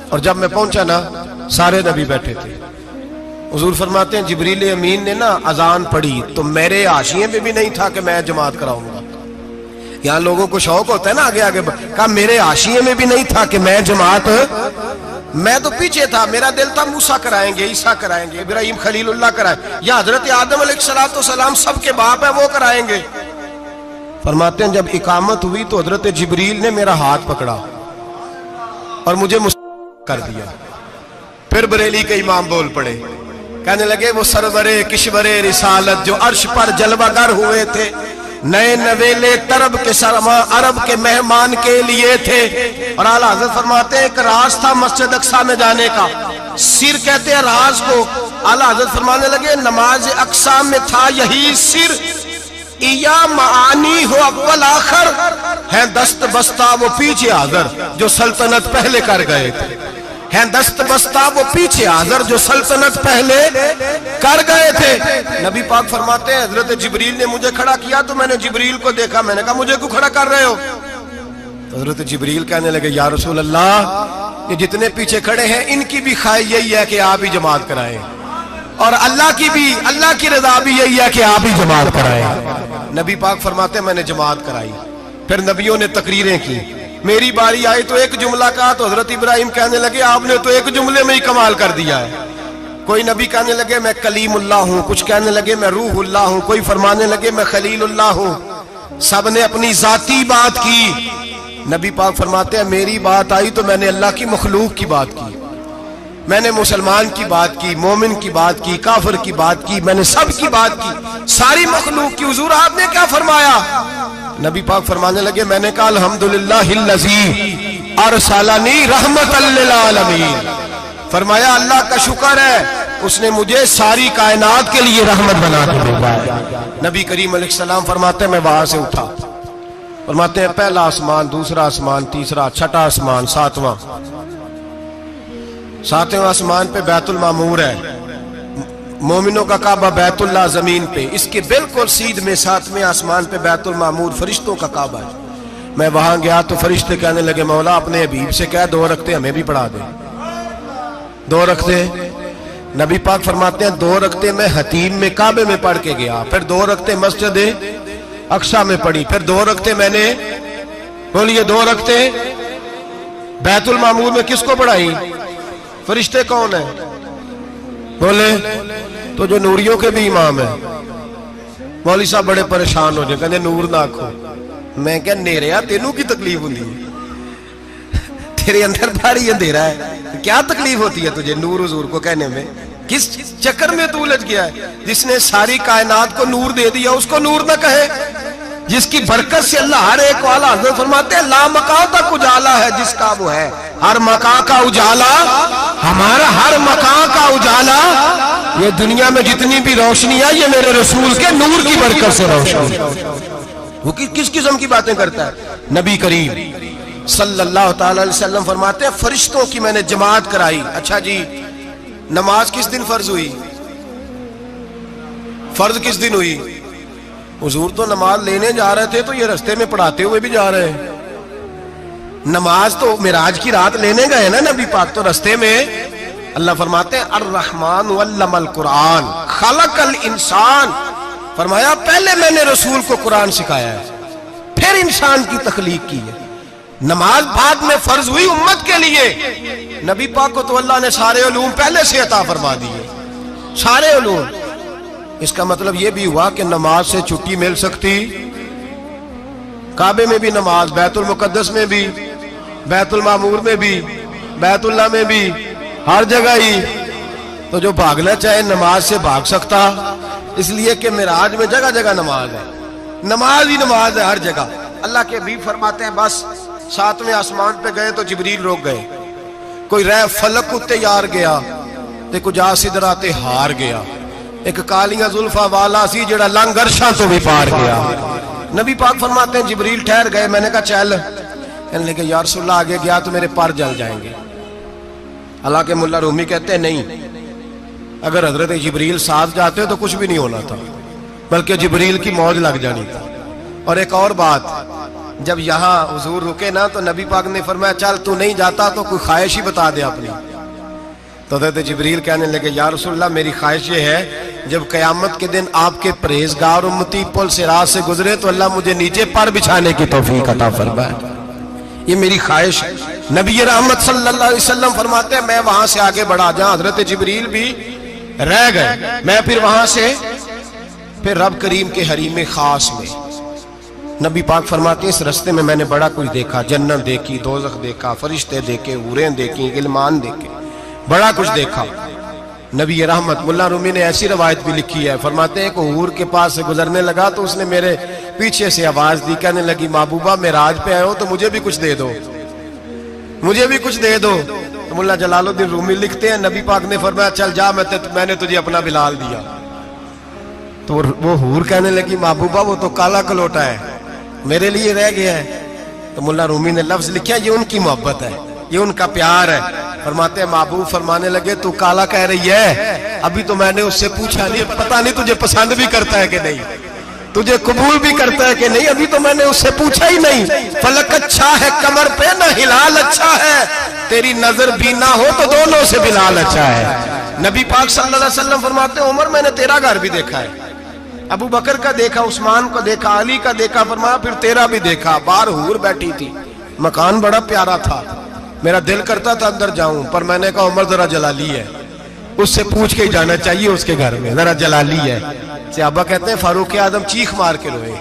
اور جب میں پہنچا نا سارے نبی بیٹھے تھے۔ حضور فرماتے ہیں جبریل امین نے نا اذان پڑھی تو میرے حاشیے میں بھی نہیں تھا کہ میں جماعت کراؤں گا۔ یہاں لوگوں کو شوق ہوتا ہے نا آگے آگے، کہا میرے حاشیے میں بھی نہیں تھا کہ میں جماعت، میں تو پیچھے تھا، میرا دل تھا موسیٰ کرائیں گے، عیسیٰ کرائیں گے، ابراہیم خلیل اللہ کرائیں، یا حضرت آدم علیہ السلام سب کے باپ ہیں وہ کرائیں گے۔ فرماتے ہیں جب اقامت ہوئی تو حضرت جبریل نے میرا ہاتھ پکڑا اور مجھے کر دیا۔ پھر بریلی کے امام بول پڑے، کہنے لگے وہ سرورے کشورے رسالت جو عرش پر جلوہ گر ہوئے تھے، نئے نویلے طرب کے سرما عرب کے مہمان کے لیے تھے۔ اور اعلیٰ حضرت فرماتے ہیں ایک راز تھا مسجد اقصی میں جانے کا، سر کہتے ہیں راز کو۔ اعلیٰ حضرت فرمانے لگے نماز اقصی میں تھا یہی سر، یا معانی ہو اول آخر، ہیں دست بستہ وہ پیچھے حاضر جو سلطنت پہلے کر گئے تھے، ہیں دست بستہ وہ پیچھے حاضر جو سلطنت پہلے کر گئے تھے۔ نبی پاک فرماتے ہیں حضرت جبریل نے مجھے کھڑا کیا تو میں نے جبریل کو دیکھا، میں نے کہا مجھے کیوں کھڑا کر رہے ہو؟ تو حضرت جبریل کہنے لگے یا رسول اللہ یہ جتنے پیچھے کھڑے ہیں ان کی بھی خواہش یہی ہے کہ آپ ہی جماعت کرائیں، اور اللہ کی رضا بھی یہی ہے کہ آپ ہی جماعت کرائیں۔ نبی پاک فرماتے ہیں میں نے جماعت کرائی، پھر نبیوں نے تقریریں کی، میری باری آئی تو ایک جملہ کہا تو حضرت ابراہیم کہنے لگے آپ نے تو ایک جملے میں ہی کمال کر دیا ہے۔ کوئی نبی کہنے لگے میں کلیم اللہ ہوں، کچھ کہنے لگے میں روح اللہ ہوں، کوئی فرمانے لگے میں خلیل اللہ ہوں، سب نے اپنی ذاتی بات کی۔ نبی پاک فرماتے ہیں میری بات آئی تو میں نے اللہ کی مخلوق کی بات کی، میں نے مسلمان کی بات کی، مومن کی بات کی، کافر کی بات کی، میں نے سب کی بات کی، ساری مخلوق کی۔ حضور آپ نے کیا فرمایا؟ نبی پاک فرمانے لگے میں نے کہا الحمدللہ الذی ارسلنی رحمت للعالمین، فرمایا اللہ کا شکر ہے اس نے مجھے ساری کائنات کے لیے رحمت بنا کے بھیجا ہے۔ نبی کریم علیہ السلام فرماتے ہیں میں وہاں سے اٹھا، فرماتے ہیں پہلا آسمان، دوسرا آسمان، تیسرا، چھٹا آسمان، ساتواں آسمان پہ بیت المعمور ہے، مومنوں کا کعبہ بیت اللہ زمین پہ، اس کے بالکل سیدھ میں ساتویں آسمان پہ بیت المعمور فرشتوں کا کعبہ ہے۔ میں وہاں گیا تو فرشتے کہنے لگے مولا اپنے حبیب سے کہہ 2 رکعتیں ہمیں بھی پڑھا دے، 2 رکعتیں۔ نبی پاک فرماتے ہیں 2 رکعتیں میں حتیم میں کعبے میں پڑھ کے گیا، پھر 2 رکعتیں مسجد اقصی میں پڑھی، پھر 2 رکعتیں میں نے بولیے 2 رکعتیں بیت المعمور میں کس کو پڑھائی؟ فرشتے کون ہیں؟ بولے تو جو نوریوں کے بھی امام ہیں۔ مولوی صاحب بڑے پریشان ہو جائے، کہتے نور نہ آکھو۔ میں کہ نیریا تینوں کی تکلیف ہوتی ہے، تیرے اندر بھاری اندھیرا ہے، کیا تکلیف ہوتی ہے تجھے نور حضور کو کہنے میں؟ کس چکر میں تو الجھ گیا ہے؟ جس نے ساری کائنات کو نور دے دیا اس کو نور نہ کہے؟ جس کی برکت سے اللہ ہر ایک والا، حضرت فرماتے ہیں لا مکان تک اجالا ہے جس کا وہ ہے، ہر مکان کا اجالا ہمارا، ہر مکان کا اجالا، یہ دنیا میں جتنی بھی روشنی ہے یہ میرے رسول کے نور کی برکت سے روشنی۔ وہ کس قسم کی باتیں کرتا ہے؟ نبی کریم صلی اللہ تعالی علیہ وسلم فرماتے ہیں فرشتوں کی میں نے جماعت کرائی۔ اچھا جی نماز کس دن فرض ہوئی؟ فرض کس دن ہوئی؟ حضور تو نماز لینے جا رہے تھے تو یہ رستے میں پڑھاتے ہوئے بھی جا رہے ہیں۔ نماز تو معراج کی رات لینے گئے نا نبی پاک، تو رستے میں اللہ فرماتے ہیں الرحمن علم القرآن خلق الانسان، فرمایا پہلے میں نے رسول کو قرآن سکھایا ہے پھر انسان کی تخلیق کی ہے۔ نماز بعد میں فرض ہوئی امت کے لیے، نبی پاک کو تو اللہ نے سارے علوم پہلے سے عطا فرما دیے، سارے علوم۔ اس کا مطلب یہ بھی ہوا کہ نماز سے چھٹی مل سکتی، کعبے میں بھی نماز، بیت المقدس میں بھی، بیت المعمور میں بھی، بیت اللہ میں بھی، ہر جگہ ہی۔ تو جو بھاگنا چاہے نماز سے بھاگ سکتا، اس لیے کہ معراج میں جگہ جگہ نماز ہے، نماز ہی نماز ہے ہر جگہ۔ اللہ کے حبیب فرماتے ہیں بس 7ویں آسمان پہ گئے تو جبریل روک گئے، کوئی رہ فلک اتے یار گیا تے کچھ آ سدراتے ہار گیا، ایک کالیاں زلفاں والا سی جڑا لنگ عرشاں تو بھی پار گیا۔ نبی پاک فرماتے ہیں جبریل ٹھہر گئے، میں نے کہا چل، کہنے لگے یا رسول اللہ آگے گیا تو میرے پر جل جائیں گے۔ حالانکہ ملا رومی کہتے ہیں نہیں، اگر حضرت جبریل ساتھ جاتے تو کچھ بھی نہیں ہونا تھا، بلکہ جبریل کی موج لگ جانی تھی۔ اور ایک اور بات، جب یہاں حضور رکے نا تو نبی پاک نے فرمایا چل تو نہیں جاتا تو کوئی خواہش ہی بتا دے اپنی۔ تو حضرت جبریل کہنے لگے یا رسول اللہ میری خواہش یہ ہے جب قیامت کے دن آپ کے پرہیزگار امتی پل صراط سے گزرے تو اللہ مجھے نیچے پر بچھانے کی توفیق عطا فرمائے، یہ میری خواہش ہے۔ نبی رحمت صلی اللہ علیہ وسلم فرماتے ہیں میں وہاں سے آگے بڑھا جہاں حضرت جبریل بھی رہ گئے، میں پھر وہاں سے پھر رب کریم کے حریم خاص میں۔ نبی پاک فرماتے ہیں اس رستے میں نے بڑا کچھ دیکھا، جنت دیکھی، دوزخ دیکھا، فرشتے دیکھے، حوریں دیکھی، غلمان دیکھے، بڑا کچھ دیکھا۔ نبی رحمت ملا رومی نے ایسی روایت بھی لکھی ہے، فرماتے ہیں کہ حور کے پاس سے گزرنے لگا تو اس نے میرے پیچھے سے آواز دی، کہنے لگی محبوبہ معراج پہ آئے ہو تو مجھے بھی کچھ دے دو، مجھے بھی کچھ دے دو۔ تو ملا جلال الدین رومی لکھتے ہیں نبی پاک نے فرمایا چل جا میں نے تجھے اپنا بلال دیا۔ تو وہ حور کہنے لگی محبوبہ وہ تو کالا کلوٹا ہے، میرے لیے رہ گیا ہے۔ تو ملا رومی نے لفظ لکھا یہ ان کی محبت ہے، یہ ان کا پیار ہے۔ فرماتے ہیں محبوب فرمانے لگے تو کالا کہہ رہی ہے، ابھی تو میں نے اس سے پوچھا نہیں، پتہ نہیں تجھے پسند بھی کرتا ہے کہ نہیں، تجھے قبول بھی کرتا ہے کہ نہیں، ابھی تو میں نے اس سے پوچھا ہی نہیں۔ فلک اچھا ہے کمر پہ نہ ہلال اچھا ہے، تیری نظر بھی نہ ہو تو دونوں سے بلال اچھا ہے۔ نبی پاک صلی اللہ علیہ وسلم فرماتے ہیں عمر میں نے تیرا گھر بھی دیکھا ہے، ابو بکر کا دیکھا، عثمان کو دیکھا، علی کا دیکھا، فرمایا پھر تیرا بھی دیکھا، باہر حور بیٹھی تھی، مکان بڑا پیارا تھا، میرا دل کرتا تھا اندر جاؤں، پر میں نے کہا عمر ذرا جلالی ہے، اس سے پوچھ کے ہی جانا چاہیے اس کے گھر میں، ذرا جلالی ہے۔ صحابہ کہتے ہیں فاروق اعظم چیخ مار کے روئے،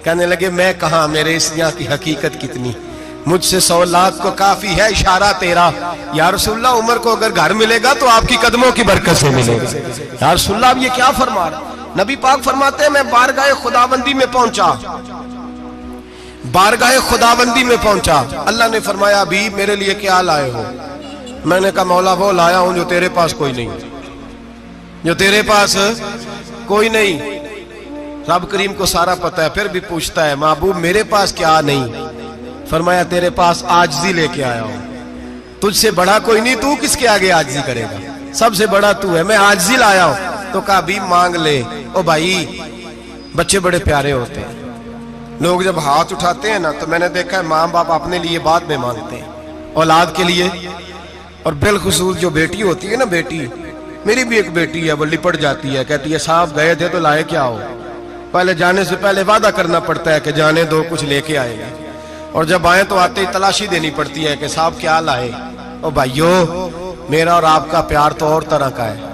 کہنے لگے میں کہاں، میرے اس یہاں کی حقیقت کتنی، مجھ سے 100 لاکھ کو کافی ہے اشارہ تیرا، یا رسول اللہ عمر کو اگر گھر ملے گا تو آپ کی قدموں کی برکت سے ملے گا۔ یا رسول اللہ اب یہ کیا فرما رہا؟ نبی پاک فرماتے ہیں میں بارگاہ خداوندی میں پہنچا، بارگاہ خداوندی میں پہنچا، اللہ نے فرمایا حبیب میرے لیے کیا لائے ہو؟ میں نے کہا مولا وہ لایا ہوں جو تیرے پاس کوئی نہیں، جو تیرے پاس کوئی نہیں۔ رب کریم کو سارا پتہ ہے، پھر بھی پوچھتا ہے محبوب میرے پاس کیا نہیں؟ فرمایا تیرے پاس عاجزی لے کے آیا ہوں، تجھ سے بڑا کوئی نہیں، تو کس کے آگے عاجزی کرے گا، سب سے بڑا تو ہے، میں عاجزی لایا ہوں۔ تو کہا حبیب مانگ لے۔ او بھائی بچے بڑے پیارے ہوتے ہیں، لوگ جب ہاتھ اٹھاتے ہیں نا تو میں نے دیکھا ہے ماں باپ اپنے لیے بعد میں مانگتے ہیں اولاد کے لیے، اور بالخصوص جو بیٹی ہوتی ہے نا، بیٹی میری بھی ایک بیٹی ہے، وہ لپٹ جاتی ہے، کہتی ہے صاحب گئے تھے تو لائے کیا ہو؟ پہلے جانے سے پہلے وعدہ کرنا پڑتا ہے کہ جانے دو کچھ لے کے آئے گا، اور جب آئے تو آتے ہی تلاشی دینی پڑتی ہے کہ صاحب کیا لائے۔ او بھائیو میرا اور آپ کا پیار تو اور طرح کا ہے،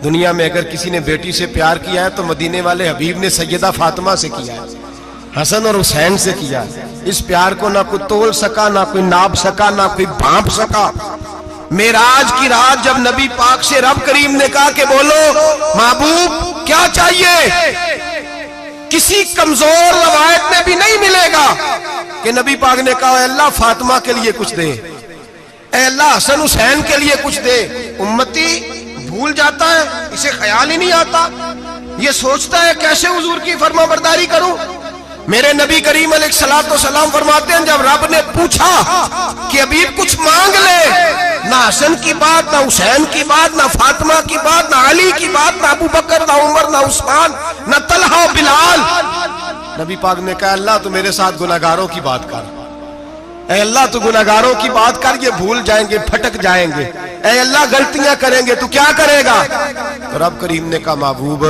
دنیا میں اگر کسی نے بیٹی سے پیار کیا ہے تو مدینے والے حبیب نے سیدہ فاطمہ سے کیا ہے، حسن اور حسین سے کیا ہے۔ اس پیار کو نہ کوئی تول سکا، نہ کوئی ناپ سکا، نہ کوئی بھانپ سکا۔ معراج کی رات جب نبی پاک سے رب کریم نے کہا کہ بولو محبوب کیا چاہیے، کسی کمزور روایت میں بھی نہیں ملے گا کہ نبی پاک نے کہا اے اللہ فاطمہ کے لیے کچھ دے، اے اللہ حسن حسین کے لیے کچھ دے۔ امتی بھول جاتا ہے، اسے خیال ہی نہیں آتا، یہ سوچتا ہے کیسے حضور کی فرما برداری کروں۔ میرے نبی کریم علیہ السلام فرماتے ہیں جب رب نے پوچھا کہ حبیب کچھ مانگ لے، نہ حسن کی بات، نہ حسین کی بات، نہ فاطمہ کی بات، نہ علی کی بات، نہ ابو بکر، نہ عمر، نہ عثمان، نہ طلحہ بلال، نبی پاک نے کہا اللہ تو میرے ساتھ گناہگاروں کی بات کر، اے اللہ تو گناہگاروں کی بات کر، یہ بھول جائیں گے، پھٹک جائیں گے، اے اللہ غلطیاں کریں گے تو کیا کرے گا؟ تو رب کریم نے کہا محبوب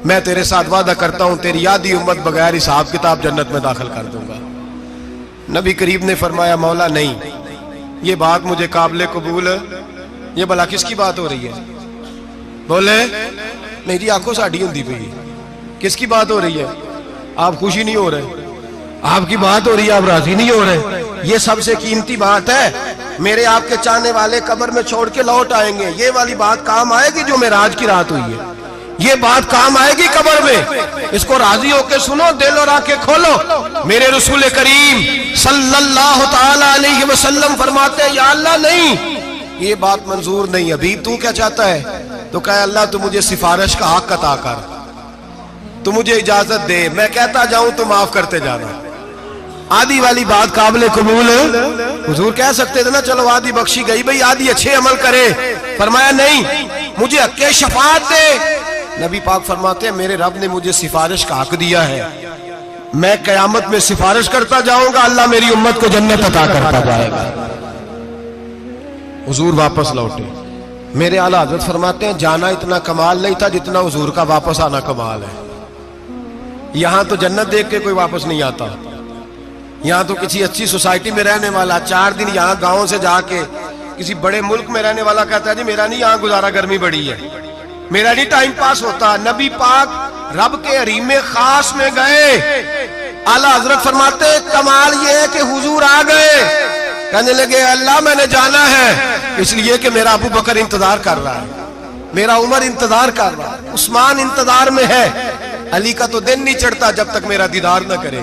میں تیرے ساتھ وعدہ کرتا ہوں تیری آدھی امت بغیر حساب کتاب جنت میں داخل کر دوں گا۔ نبی کریم نے فرمایا مولا نہیں، یہ بات مجھے قابل قبول ہے، یہ بھلا کس کی بات ہو رہی ہے؟ بولے نہیں جی آنکھوں ساڑھی ہوندی پئی، کس کی بات ہو رہی ہے؟ آپ خوشی نہیں ہو رہے، آپ کی بات ہو رہی ہے، آپ راضی نہیں ہو رہے۔ یہ سب سے قیمتی بات ہے، میرے آپ کے چاہنے والے قبر میں چھوڑ کے لوٹ آئیں گے، یہ والی بات کام آئے گی جو معراج کی رات ہوئی ہے، یہ بات کام آئے گی قبر میں، اس کو راضی ہو کے سنو، دل اور آنکھیں کھولو۔ میرے رسول کریم صلی اللہ تعالی علیہ وسلم فرماتے ہیں یا اللہ نہیں، یہ بات منظور نہیں، ابھی تو کیا چاہتا ہے؟ تو کہا اللہ تو مجھے سفارش کا حق عطا کر، تو مجھے اجازت دے، میں کہتا جاؤں تو معاف کرتے جانا۔ آدھی والی بات قابل قبول ہے، حضور کہہ سکتے تھے نا چلو آدھی بخشی گئی بھئی آدھی اچھے عمل کرے، فرمایا نہیں مجھے حق کے شفاعت دے۔ نبی پاک فرماتے ہیں میرے رب نے مجھے سفارش کا حق دیا ہے، میں قیامت میں سفارش کرتا جاؤں گا، اللہ میری امت کو جنت عطا کرتا جائے گا۔ حضور واپس لوٹے، میرے اعلیٰ حضرت فرماتے ہیں جانا اتنا کمال نہیں تھا جتنا حضور کا واپس آنا کمال ہے۔ یہاں تو جنت دیکھ کے کوئی واپس نہیں آتا، یہاں تو کسی اچھی سوسائٹی میں رہنے والا 4 دن یہاں گاؤں سے جا کے کسی بڑے ملک میں رہنے والا کہتا ہے جی میرا نہیں یہاں گزارا، گرمی بڑی ہے، میرا نہیں ٹائم پاس ہوتا۔ نبی پاک رب کے حریم خاص میں گئے، اعلیٰ حضرت فرماتے کمال یہ ہے کہ حضور آ گئے، کہنے لگے اللہ میں نے جانا ہے اس لیے کہ میرا ابو بکر انتظار کر رہا ہے، میرا عمر انتظار کر رہا ہے، عثمان انتظار میں ہے، علی کا تو دن نہیں چڑھتا جب تک میرا دیدار نہ کرے،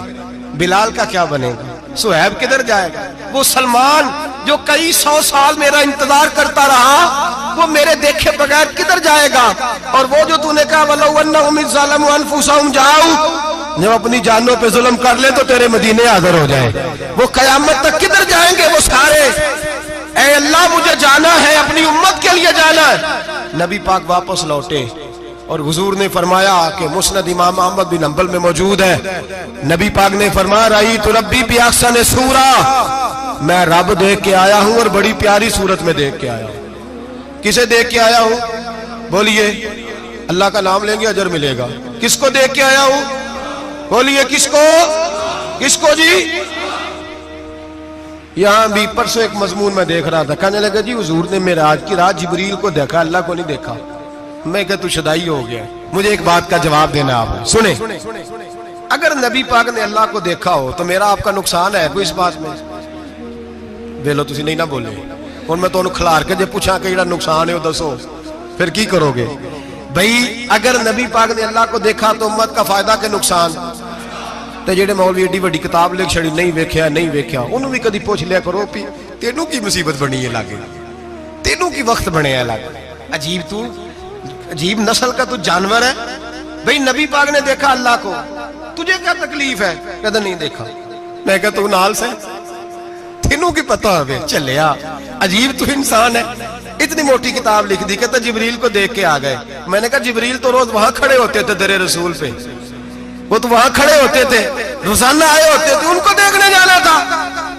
بلال کا کیا بنے گا، صہیب کدھر جائے گا، وہ سلمان جو کئی 100 سال میرا انتظار کرتا رہا وہ میرے دیکھے بغیر کدھر جائے گا، اور وہ جو تو نے کہا وَلَوْ أَنَّهُمْ إِذْ ظَلَمُوا أَنفُسَهُمْ جَاءُوا، جب اپنی جانوں پہ ظلم کر لے تو تیرے مدینے حاضر ہو جائے، وہ قیامت تک کدھر جائیں گے وہ سارے، اے اللہ مجھے جانا ہے، اپنی امت کے لیے جانا ہے۔ نبی پاک واپس لوٹے اور حضور نے فرمایا کہ مسند امام احمد بن حنبل میں موجود ہے، نبی پاک نے فرمایا رأیت ربی بِأَحْسَنِ صورة، میں رب دیکھ کے آیا ہوں اور بڑی پیاری صورت میں دیکھ کے آیا ہوں۔ کسے دیکھ کے آیا ہوں؟ بولیے اللہ کا نام لیں گے اجر ملے گا. کس کو دیکھ کے آیا ہوں؟ بولیے کس کو؟ کس کو جی؟ یہاں بھی پرسوں ایک مضمون میں دیکھ رہا تھا, کہنے لگا جی حضور نے معراج کی رات جبریل کو دیکھا, اللہ کو نہیں دیکھا. میں کہا تو شدائی ہو گیا. مجھے ایک بات کا جواب دینا آپ سنیں, اگر نبی پاک نے اللہ کو دیکھا ہو تو میرا آپ کا نقصان ہے کوئی اس بات میں؟ ویلو تسی نہیں نہ بولے ہن میں تانوں کھلار کے جے پوچھاں کہ جڑا نقصان ہے وہ دسو پھر کی کرو گے؟ بھئی اگر نبی پاک نے اللہ کو دیکھا تو امت کا فائدہ کہ نقصان؟ تے جڑے مولوی ایڈی وڈی کتاب لکھ چھڑی نہیں ویکھیا نہیں ویکھیا انہوں بھی کدی پوچھ لیا کرو پی تینوں کی مصیبت بنی ہے لاگے, تینوں کی وقت بنے ہے لاگے. عجیب تو عجیب نسل کا تو جانور ہے. بھئی نبی پاک نے دیکھا اللہ کو, تجھے کیا تکلیف ہے؟ کہتا نہیں دیکھا. میں کہتا تو نال سے تینوں کی پتہ ہوئے چلیا. عجیب تو انسان ہے. اتنی موٹی کتاب لکھ دی, کہتا جبریل کو دیکھ کے آ گئے. میں نے کہا جبریل تو روز وہاں کھڑے ہوتے تھے در رسول پہ, وہ تو وہاں کھڑے ہوتے تھے, روزانہ آئے ہوتے تھے, ان کو دیکھنے جانا تھا.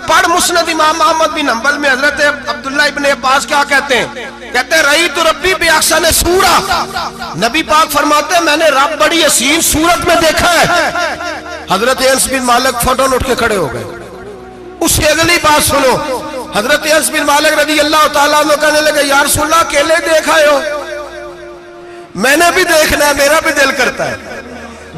پڑھ مسند امام احمد بن حنبل میں حضرت عبداللہ ابن عباس کیا کہتے ہیں؟ کہتے ہیں رأیت ربی بأحسن صورہ. نبی پاک فرماتے ہیں میں نے رب بڑی حسین صورت میں دیکھا ہے. حضرت انس بن مالک فوٹون اٹھ کے کھڑے ہو گئے. اس سے اگلی بات سنو, حضرت انس بن مالک رضی اللہ تعالیٰ عنہ کہنے لگے یا رسول اللہ اکیلے دیکھا ہو؟ میں نے بھی دیکھنا ہے, میرا بھی دل کرتا ہے.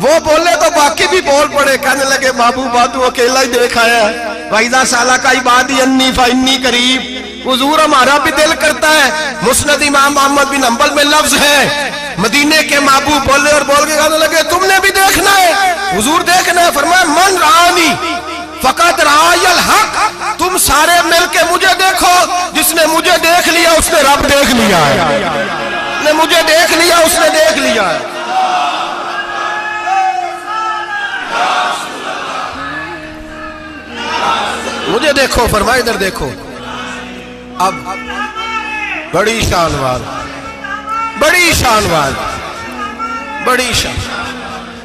وہ بولے تو باقی بھی بول پڑے, کہنے لگے محبوبہ تو اکیلا ہی دیکھا ہے. وَإِذَا سَأَلَكَ عِبَادِي عَنِّي فَإِنِّي قَرِيبٌ. حضور ہمارا بھی دل کرتا ہے. مسند امام احمد بن حنبل میں لفظ ہے مدینے کے محبوب بولے اور بول کے کہنے لگے تم نے بھی دیکھنا ہے؟ حضور دیکھنا ہے. فرمایا من رآنی فقط رآی الحق. تم سارے مل کے مجھے دیکھو, جس نے مجھے دیکھ لیا اس نے رب دیکھ لیا ہے. جس نے مجھے دیکھ لیا اس نے دیکھ لیا ہے. مجھے دیکھو, فرمائے ادھر دیکھو. اب بڑی شان وال, بڑی شان وال, بڑی شان.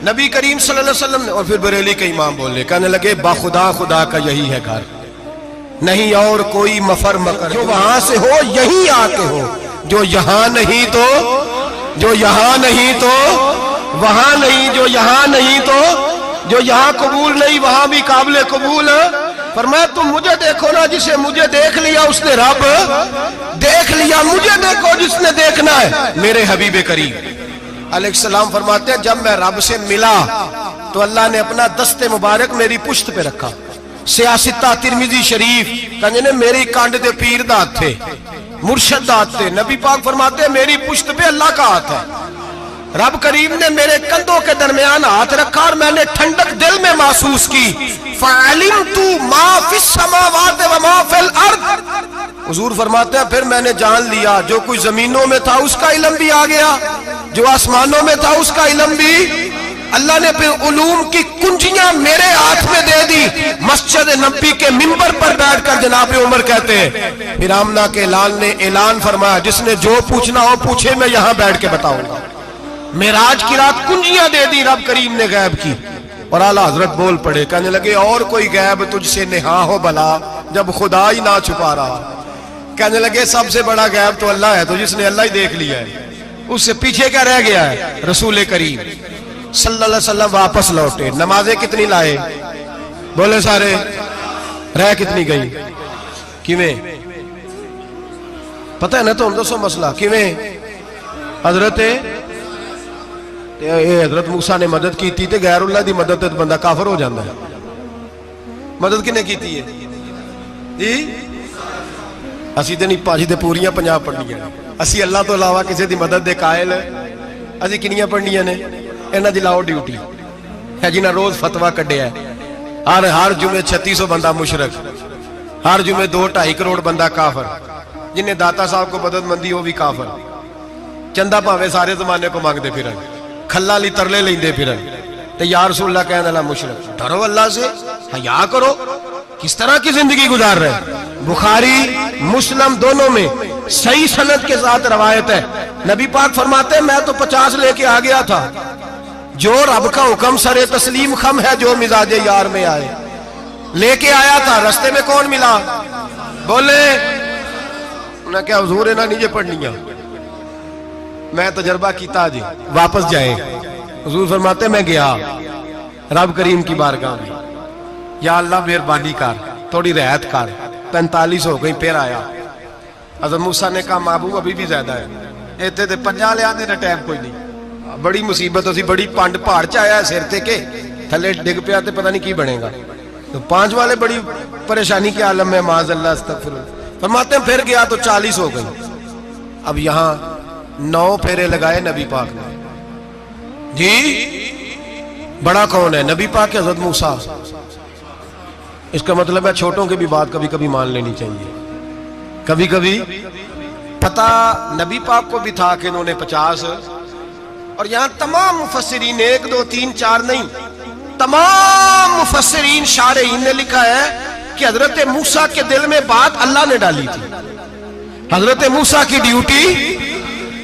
نبی کریم صلی اللہ علیہ وسلم نے, اور پھر بریلی کے امام بولے, کہنے لگے باخدا خدا کا یہی ہے گھر, نہیں اور کوئی مفر مکر. جو وہاں سے ہو یہیں آ کے ہو, جو یہاں نہیں تو, جو یہاں نہیں تو وہاں نہیں, جو یہاں نہیں تو, جو یہاں قبول نہیں وہاں بھی قابل قبول. فرمایا تم مجھے دیکھو نا, جسے مجھے دیکھ لیا اس نے رب دیکھ لیا. مجھے دیکھو جس نے دیکھنا ہے میرے حبیب کریم علیہ السلام. فرماتے ہیں جب میں رب سے ملا تو اللہ نے اپنا دست مبارک میری پشت پہ رکھا. سیاستہ ترمذی شریف کہنے نے میری کانڈ دے پیر دات تھے, مرشد دات تھے. نبی پاک فرماتے ہیں میری پشت پہ اللہ کا ہاتھ ہے. رب کریم نے میرے کندھوں کے درمیان ہاتھ رکھا اور میں نے ٹھنڈک دل میں محسوس کی. فَعَلِمْتُ مَا فِي السَّمَاوَاتِ وَمَا فِي الْأَرْضِ. حضور فرماتے ہیں پھر میں نے جان لیا جو کچھ زمینوں میں تھا اس کا علم بھی آ گیا, جو آسمانوں میں تھا اس کا علم بھی. اللہ نے پھر علوم کی کنجیاں میرے ہاتھ میں دے دی. مسجد نبی کے منبر پر بیٹھ کر جناب عمر کہتے ہیں پھر آمنہ کے لال نے اعلان فرمایا جس نے جو پوچھنا ہو پوچھے, میں یہاں بیٹھ کے بتاؤں گا. معراج کی رات کنجیاں دے دی رب کریم نے غیب کی. اور اعلیٰ حضرت بول پڑے, کہنے لگے اور کوئی غیب تجھ سے نہا ہو بھلا جب خدا ہی نہ چھپا رہا. کہنے لگے سب سے بڑا غیب تو اللہ ہے, تو جس نے اللہ ہی دیکھ لیا ہے اس سے پیچھے کیا رہ گیا ہے؟ رسول کریم صلی اللہ علیہ وسلم واپس لوٹے. نمازیں کتنی لائے؟ بولے سارے. رہ کتنی گئی؟ کیویں پتہ ہے نا؟ تو ہم دسو مسئلہ کیویں. حضرت موسیٰ نے مدد کی تھی, غیر اللہ دی مدد تے بندہ کافر ہو جاندہ ہے. مدد کنے کی تھی ہے جی؟ اسی تے نہیں پانچ تے پوریاں 50 پڑھنیاں. اسی اللہ تو علاوہ کسی دی مدد دے قائل اسی کنیاں پڑھنیاں نے. انہاں دی لاؤ ڈیوٹی ہے جنہاں روز فتویٰ کڈیا ہے. ہر جمعے 3600 بندہ مشرک, ہر جمعے 2-2.5 کروڑ بندہ کافر. جنہیں داتا صاحب کو مدد مندی ہو بھی کافر. چندہ پاوے سارے زمانے کو مانگ دے پھر, کھلا لی ترلے لیں دے پھر. تو یا رسول اللہ کہنے اللہ مشرک. ڈرو اللہ سے, حیا کرو. کس طرح کی زندگی گزار رہے؟ بخاری مسلم دونوں میں صحیح سند کے ساتھ روایت ہے. نبی پاک فرماتے ہیں میں تو 50 لے کے آ گیا تھا. جو رب کا حکم سر تسلیم خم ہے, جو مزاج یار میں آئے لے کے آیا تھا. رستے میں کون ملا؟ بولے انہیں کیا حضور انہیں نیچے پڑھنیاں میں تجربہ کیتا جی واپس جائے. حضور فرماتے میں گیا رب کریم کی بارگاہ میں, یا اللہ مہربانی کر تھوڑی رعایت کر. 45 ہو گئی پھر آیا. حضرت موسیٰ نے کہا محبوب ابھی بھی زیادہ ہے, ایتھے تے 50 لے آنے ٹائم کوئی نہیں. بڑی مصیبت ہوسی, بڑی پانڈ پہاڑ چ آیا سر تے کے تھلے ڈگ پیا تے پتہ نہیں کی بنے گا. تو 5 والے بڑی پریشانی کے عالم میں, معاذ اللہ استغفر اللہ. فرماتے ہیں پھر گیا تو 40 ہو گئی. اب یہاں 9 پھیرے لگائے نبی پاک نے. جی بڑا کون ہے, نبی پاک کے حضرت موسیٰ. اس کا مطلب ہے چھوٹوں کی بھی بات کبھی کبھی مان لینی چاہیے. کبھی کبھی پتہ نبی پاک کو بھی تھا کہ انہوں نے 50, اور یہاں تمام مفسرین 1 2 3 4 نہیں, تمام مفسرین شارحین نے لکھا ہے کہ حضرت موسیٰ کے دل میں بات اللہ نے ڈالی تھی. حضرت موسیٰ کی ڈیوٹی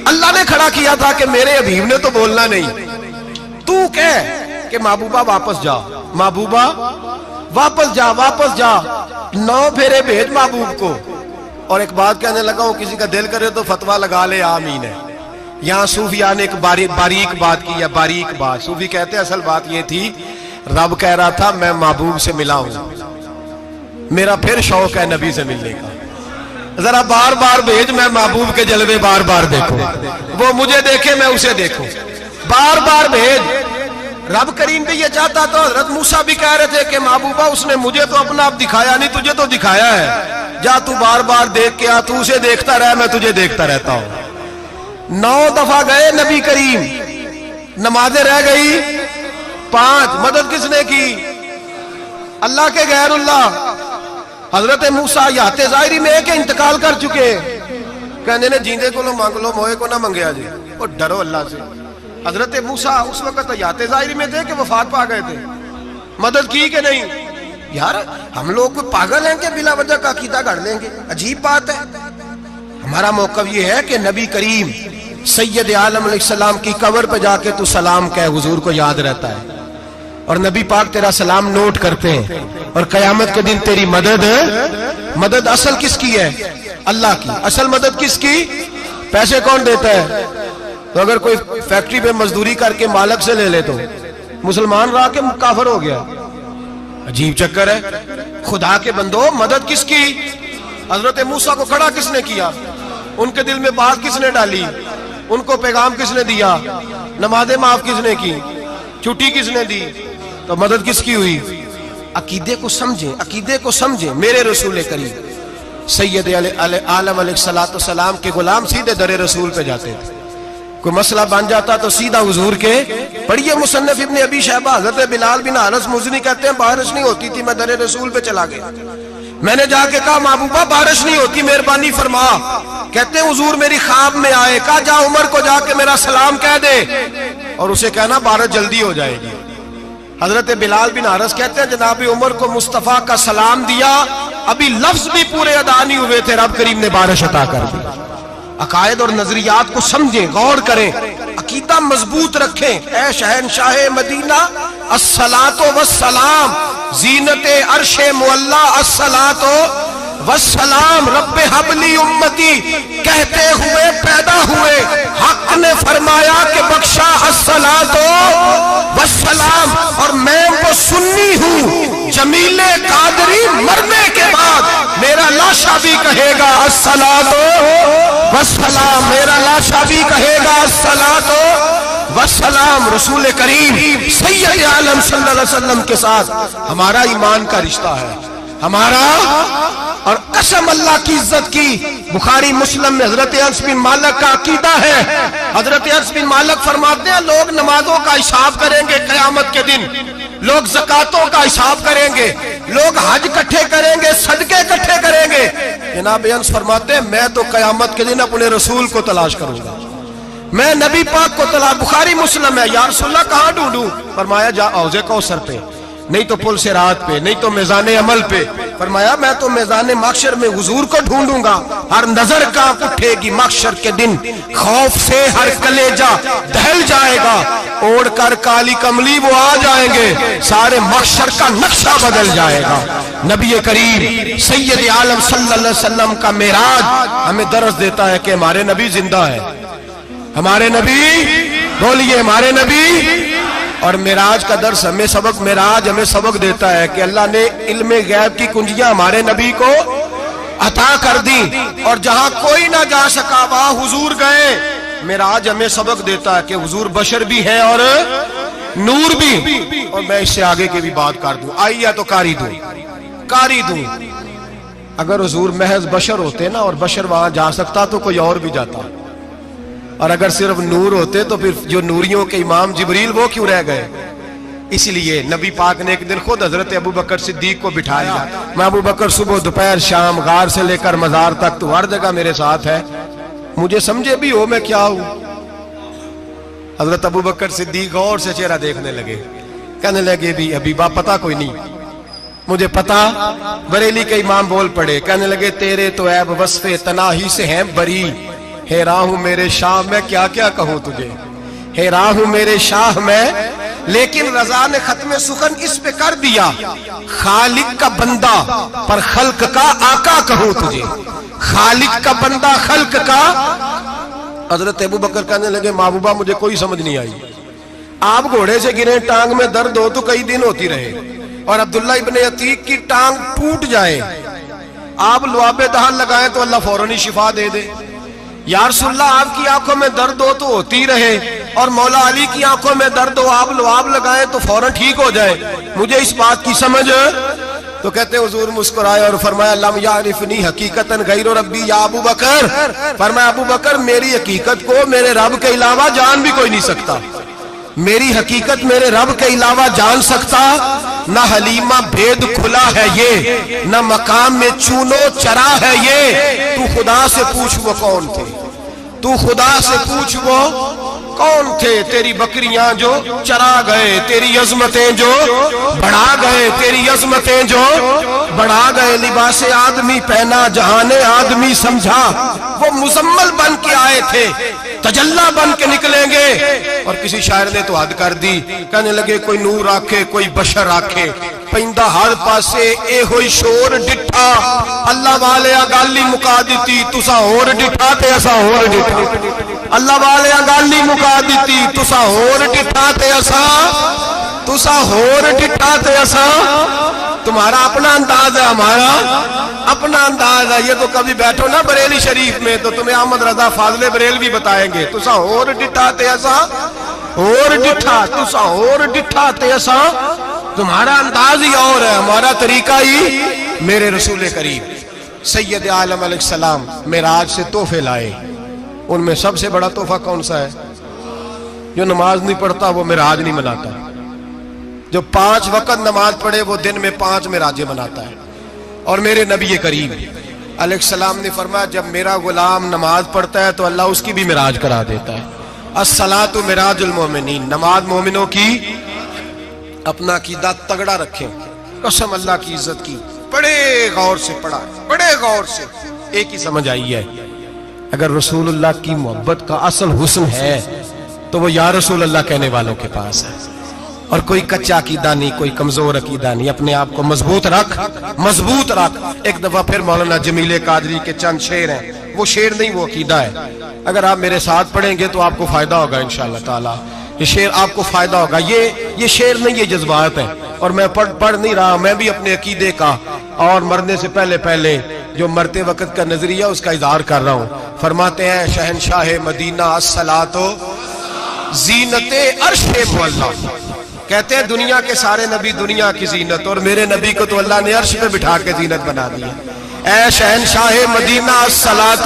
اللہ نے کھڑا کیا تھا کہ میرے حبیب نے تو بولنا نہیں, تو کہہ کہ محبوبہ واپس جا, محبوبہ واپس جا, واپس جا. 9 پھیرے بھیج محبوب کو. اور ایک بات کہنے لگا ہوں, کسی کا دل کرے تو فتویٰ لگا لے, آمین ہے. یہاں صوفیاء نے ایک باریک بات کی ہے, باریک بات. صوفی کہتے ہیں اصل بات یہ تھی, رب کہہ رہا تھا میں محبوب سے ملا ہوں, میرا پھر شوق ہے نبی سے ملنے کا, ذرا بار بار بھیج, میں محبوب کے جلوے بار بار دیکھوں, وہ مجھے دیکھے میں اسے دیکھوں, بار بار بھیج. رب کریم بھی یہ چاہتا تو حضرت موسیٰ بھی کہہ رہے تھے کہ محبوبہ اس نے مجھے تو اپنا آپ دکھایا نہیں, تجھے تو دکھایا ہے, جا تو بار بار دیکھ کے آ, تو اسے دیکھتا رہ, میں تجھے دیکھتا رہتا ہوں. 9 دفعہ گئے نبی کریم, نمازیں رہ گئی 5. مدد کس نے کی؟ اللہ کے غیر اللہ. حضرت موسیٰ یات ظاہری میں کہ انتقال کر چکے, کہنے نے جیندے کو لو مانگ لو, موئے کو نہ منگیا جی, اور ڈرو اللہ سے. حضرت موسیٰ اس وقت یات ظاہری میں تھے کہ وفات پا گئے تھے, مدد کی کہ نہیں؟ یار ہم لوگ کوئی پاگل ہیں کہ بلا وجہ کا عقیدہ گھڑ لیں گے؟ عجیب بات ہے. ہمارا موقف یہ ہے کہ نبی کریم سید عالم علیہ السلام کی قبر پہ جا کے تو سلام کہے, حضور کو یاد رہتا ہے, اور نبی پاک تیرا سلام نوٹ کرتے ہیں. اور قیامت کے دن تیری مدد اصل کس کی ہے؟ اللہ کی. اصل مدد کس کی؟ پیسے کون دیتا ہے؟ تو اگر کوئی فیکٹری پہ مزدوری کر کے مالک سے لے لے تو مسلمان رہا کے کافر ہو گیا. عجیب چکر ہے. خدا کے بندو مدد کس کی؟ حضرت موسیٰ کو کھڑا کس نے کیا؟ ان کے دل میں بات کس نے ڈالی؟ ان کو پیغام کس نے دیا؟ نمازیں معاف کس نے کی؟ چھٹی کس نے دی؟ تو مدد کس کی ہوئی؟ عقیدے کو سمجھیں, عقیدے کو سمجھیں. میرے رسول کریم سید عالم علیہ السلام کے غلام سیدھے در رسول پہ جاتے تھے. کوئی مسئلہ بن جاتا تو سیدھا حضور کے. پڑھیے مصنف ابن ابی شیبہ, حضرت بلال بن انس مزنی کہتے ہیں بارش نہیں ہوتی تھی, میں در رسول پہ چلا گیا. میں نے جا کے کہا محبوبہ بارش نہیں ہوتی, مہربانی فرما. کہتے ہیں حضور میری خواب میں آئے, کہا جا عمر کو جا کے میرا سلام کہہ دے, اور اسے کہنا بارش جلدی ہو جائے گی. حضرت بلال بن حارث کہتے ہیں جناب عمر کو مصطفیٰ کا سلام دیا, ابھی لفظ بھی پورے ادا نہیں ہوئے تھے, رب کریم نے بارش عطا کر دی. عقائد اور نظریات کو سمجھیں, غور کریں, عقیدہ مضبوط رکھیں. اے شہنشاہ مدینہ الصلاۃ والسلام, زینت عرش معلی الصلاۃ والسلام, رب حبلی امتی کہتے ہوئے پیدا ہوئے, حق نے فرمایا کہ بخشا الصلاۃ والسلام. اور میں وہ سنی ہوں, جمیل قادری مرنے کے بعد میرا لاشا بھی کہے گا الصلاۃ والسلام, میرا لاشا بھی کہے گا الصلاۃ والسلام. رسول کریم سید عالم صلی اللہ علیہ وسلم کے ساتھ ہمارا ایمان کا رشتہ ہے, ہمارا. اور قسم اللہ کی عزت کی, بخاری مسلم میں حضرت انس بن مالک کا عقیدہ ہے. حضرت انس بن مالک فرماتے ہیں لوگ نمازوں کا حساب کریں گے قیامت کے دن, لوگ زکاتوں کا حساب کریں گے, لوگ حج کٹھے کریں گے, صدقے کٹھے کریں گے. جناب انس فرماتے ہیں میں تو قیامت کے دن اپنے رسول کو تلاش کروں گا, میں نبی پاک کو تلاش. بخاری مسلم ہے. یا رسول اللہ کہاں ڈھونڈوں؟ فرمایا جا حوض کوثر پہ, نہیں تو پل صراط پہ, نہیں تو میزان عمل پہ. فرمایا میں تو میزان محشر میں حضور کو ڈھونڈوں گا. ہر نظر کانپ اٹھے گی محشر کے دن, خوف سے ہر کلیجہ دہل جائے گا, اوڑھ کر کالی کملی وہ آ جائیں گے, سارے محشر کا نقشہ بدل جائے گا. نبی کریم سید عالم صلی اللہ علیہ وسلم کا معراج ہمیں درس دیتا ہے کہ ہمارے نبی زندہ ہے. ہمارے نبی بولیے ہمارے نبی. اور معراج کا درس ہمیں سبق، معراج ہمیں سبق دیتا ہے کہ اللہ نے علم غیب کی کنجیاں ہمارے نبی کو عطا کر دی، اور جہاں کوئی نہ جا سکا وہاں حضور گئے. معراج ہمیں سبق دیتا ہے کہ حضور بشر بھی ہے اور نور بھی. اور میں اس سے آگے کی بھی بات کر دوں، آئیے تو کاری دوں. اگر حضور محض بشر ہوتے نا اور بشر وہاں جا سکتا تو کوئی اور بھی جاتا، اور اگر صرف نور ہوتے تو پھر جو نوریوں کے امام جبریل وہ کیوں رہ گئے؟ اس لیے نبی پاک نے ایک دن خود حضرت ابو بکر صدیق کو بٹھایا. میں ابو بکر صبح دوپہر شام غار سے لے کر مزار تک تو ہر جگہ میرے ساتھ ہے، مجھے سمجھے بھی ہو میں کیا ہوں. حضرت ابو بکر صدیق غور سے چہرہ دیکھنے لگے، کہنے لگے بھی حبیبہ پتہ کوئی نہیں مجھے پتا. بریلی کے امام بول پڑے، کہنے لگے تیرے تو عیب وصف تناہی سے ہیں بری، حیران ہوں میرے شاہ میں کیا کیا کہوں تجھے، حیران ہوں میرے شاہ میں. لیکن رضا نے ختم سخن اس پہ کر دیا، خالق کا بندہ پر خلق کا آقا کہوں تجھے، خالق کا بندہ خلق کا. حضرت ابو بکر کہنے لگے محبوبہ مجھے کوئی سمجھ نہیں آئی، آپ گھوڑے سے گرے ٹانگ میں درد ہو تو کئی دن ہوتی رہے، اور عبداللہ ابن عتیق کی ٹانگ ٹوٹ جائے، آپ لعاب دہن لگائیں تو اللہ فوراً ہی شفا دے دے. یا رسول اللہ آپ کی آنکھوں میں درد ہو تو ہوتی رہے، اور مولا علی کی آنکھوں میں درد ہو آپ لعاب لگائیں تو فوراً ٹھیک ہو جائے، مجھے اس بات کی سمجھ. تو کہتے ہیں حضور مسکرائے اور فرمایا لم یعرفنی حقیقتاً غیر ربی یا ابو بکر. فرمایا ابو بکر میری حقیقت کو میرے رب کے علاوہ جان بھی کوئی نہیں سکتا، میری حقیقت میرے رب کے علاوہ جان سکتا. نہ حلیمہ بھید کھلا ہے یہ، نہ مقام میں چونو چرا ہے یہ. تو خدا سے پوچھ وہ کون تھے، تو خدا سے پوچھ وہ کون تھے. تیری بکریاں جو چرا گئے، تیری عظمتیں جو بڑھا گئے، تیری عظمتیں جو بڑھا گئے. لباس آدمی پہنا جہان آدمی سمجھا، وہ مزمل بن کے آئے تھے تجلا بن کے نکلیں گے. اور کسی شاعر نے تو حد کر دی، کہنے لگے کوئی نور آکھے کوئی بشر آکھے، پیندہ ہر پاسے اے ہوئی شور ڈٹھا. اللہ والے گالی مکا دیتی تسا ہور ڈٹھا تے اسا ہور ڈٹھا. اللہ والے گالی مکا دیتی تسا ہور ڈٹھا تے اسا تسا ہور ڈٹھا تے اسا. تمہارا اپنا انداز ہے، ہمارا اپنا انداز ہے. یہ تو کبھی بیٹھو نا بریلی شریف میں تو تمہیں احمد رضا فاضل بریلوی بتائیں گے تسا ہور ڈٹھا تے اسا ہور ڈٹھا، تسا ہور ڈٹھا تے اسا. تمہارا انداز ہی اور ہے، ہمارا طریقہ ہی. میرے رسول کریم سید عالم علیہ السلام معراج سے تحفے لائے، ان میں سب سے بڑا تحفہ کون سا ہے؟ جو نماز نہیں پڑھتا وہ معراج نہیں مناتا، جو 5 وقت نماز پڑھے وہ دن میں 5 معراجیں مناتا ہے. اور میرے نبی کریم علیہ السلام نے فرمایا جب میرا غلام نماز پڑھتا ہے تو اللہ اس کی بھی معراج کرا دیتا ہے. الصلاۃ معراج المومنین، نماز مومنوں کی. اپنا عقیدہ تگڑا رکھیں، قسم اللہ کی عزت کی. بڑے غور سے پڑھا، بڑے غور سے. ایک ہی سمجھ آئی ہے، اگر رسول اللہ کی محبت کا اصل حسن ہے تو وہ یا رسول اللہ کہنے والوں کے پاس ہے. اور کوئی کچا عقیدہ نہیں، کوئی کمزور عقیدہ نہیں. اپنے آپ کو مضبوط رکھ، مضبوط رکھ. ایک دفعہ پھر مولانا جمیل قادری کے چند شعر ہیں، وہ شعر نہیں وہ عقیدہ ہے. اگر آپ میرے ساتھ پڑھیں گے تو آپ کو فائدہ ہوگا انشاءاللہ تعالی. یہ شعر آپ کو فائدہ ہوگا. یہ شعر نہیں، یہ جذبات ہیں. اور میں پڑھ نہیں رہا، میں بھی اپنے عقیدے کا اور مرنے سے پہلے جو مرتے وقت کا نظریہ اس کا اظہار کر رہا ہوں. فرماتے ہیں شہنشاہ مدینہ الصلاۃ زینت عرش مولا. کہتے ہیں دنیا کے سارے نبی دنیا کی زینت، اور میرے نبی کو تو اللہ نے عرش پہ بٹھا کے زینت بنا دیا. اے شہنشاہ مدینہ الصلاۃ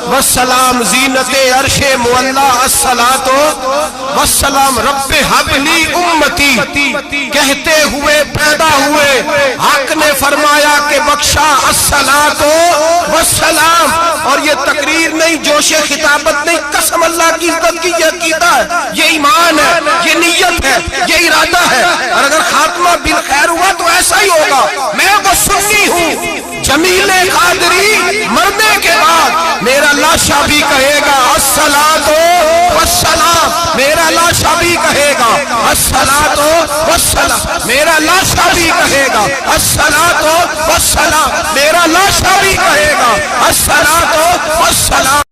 والسلام زینت عرش مولا الصلاۃ والسلام. رب حب لی امتی کہتے ہوئے پیدا ہوئے، حق نے فرمایا کہ بخشا الصلاۃ والسلام. اور یہ تقریر نہیں، جوش خطابت نہیں، قسم اللہ کی عزت کی. یہ عقیدہ ہے، یہ ایمان ہے، یہ نیت ہے، یہ ارادہ ہے. اور اگر خاتمہ بالخیر ہوا تو ایسا ہی ہوگا. میں وہ سنی ہوں، جمیل قادری مرنے کے بعد میرا لاشا بھی کہے گا الصلاۃ والسلام. میرا لاشا بھی کہے گا الصلاۃ والسلام. میرا لاشا بھی کہے گا الصلاۃ والسلام. میرا لاشا بھی کہے گا الصلاۃ والسلام.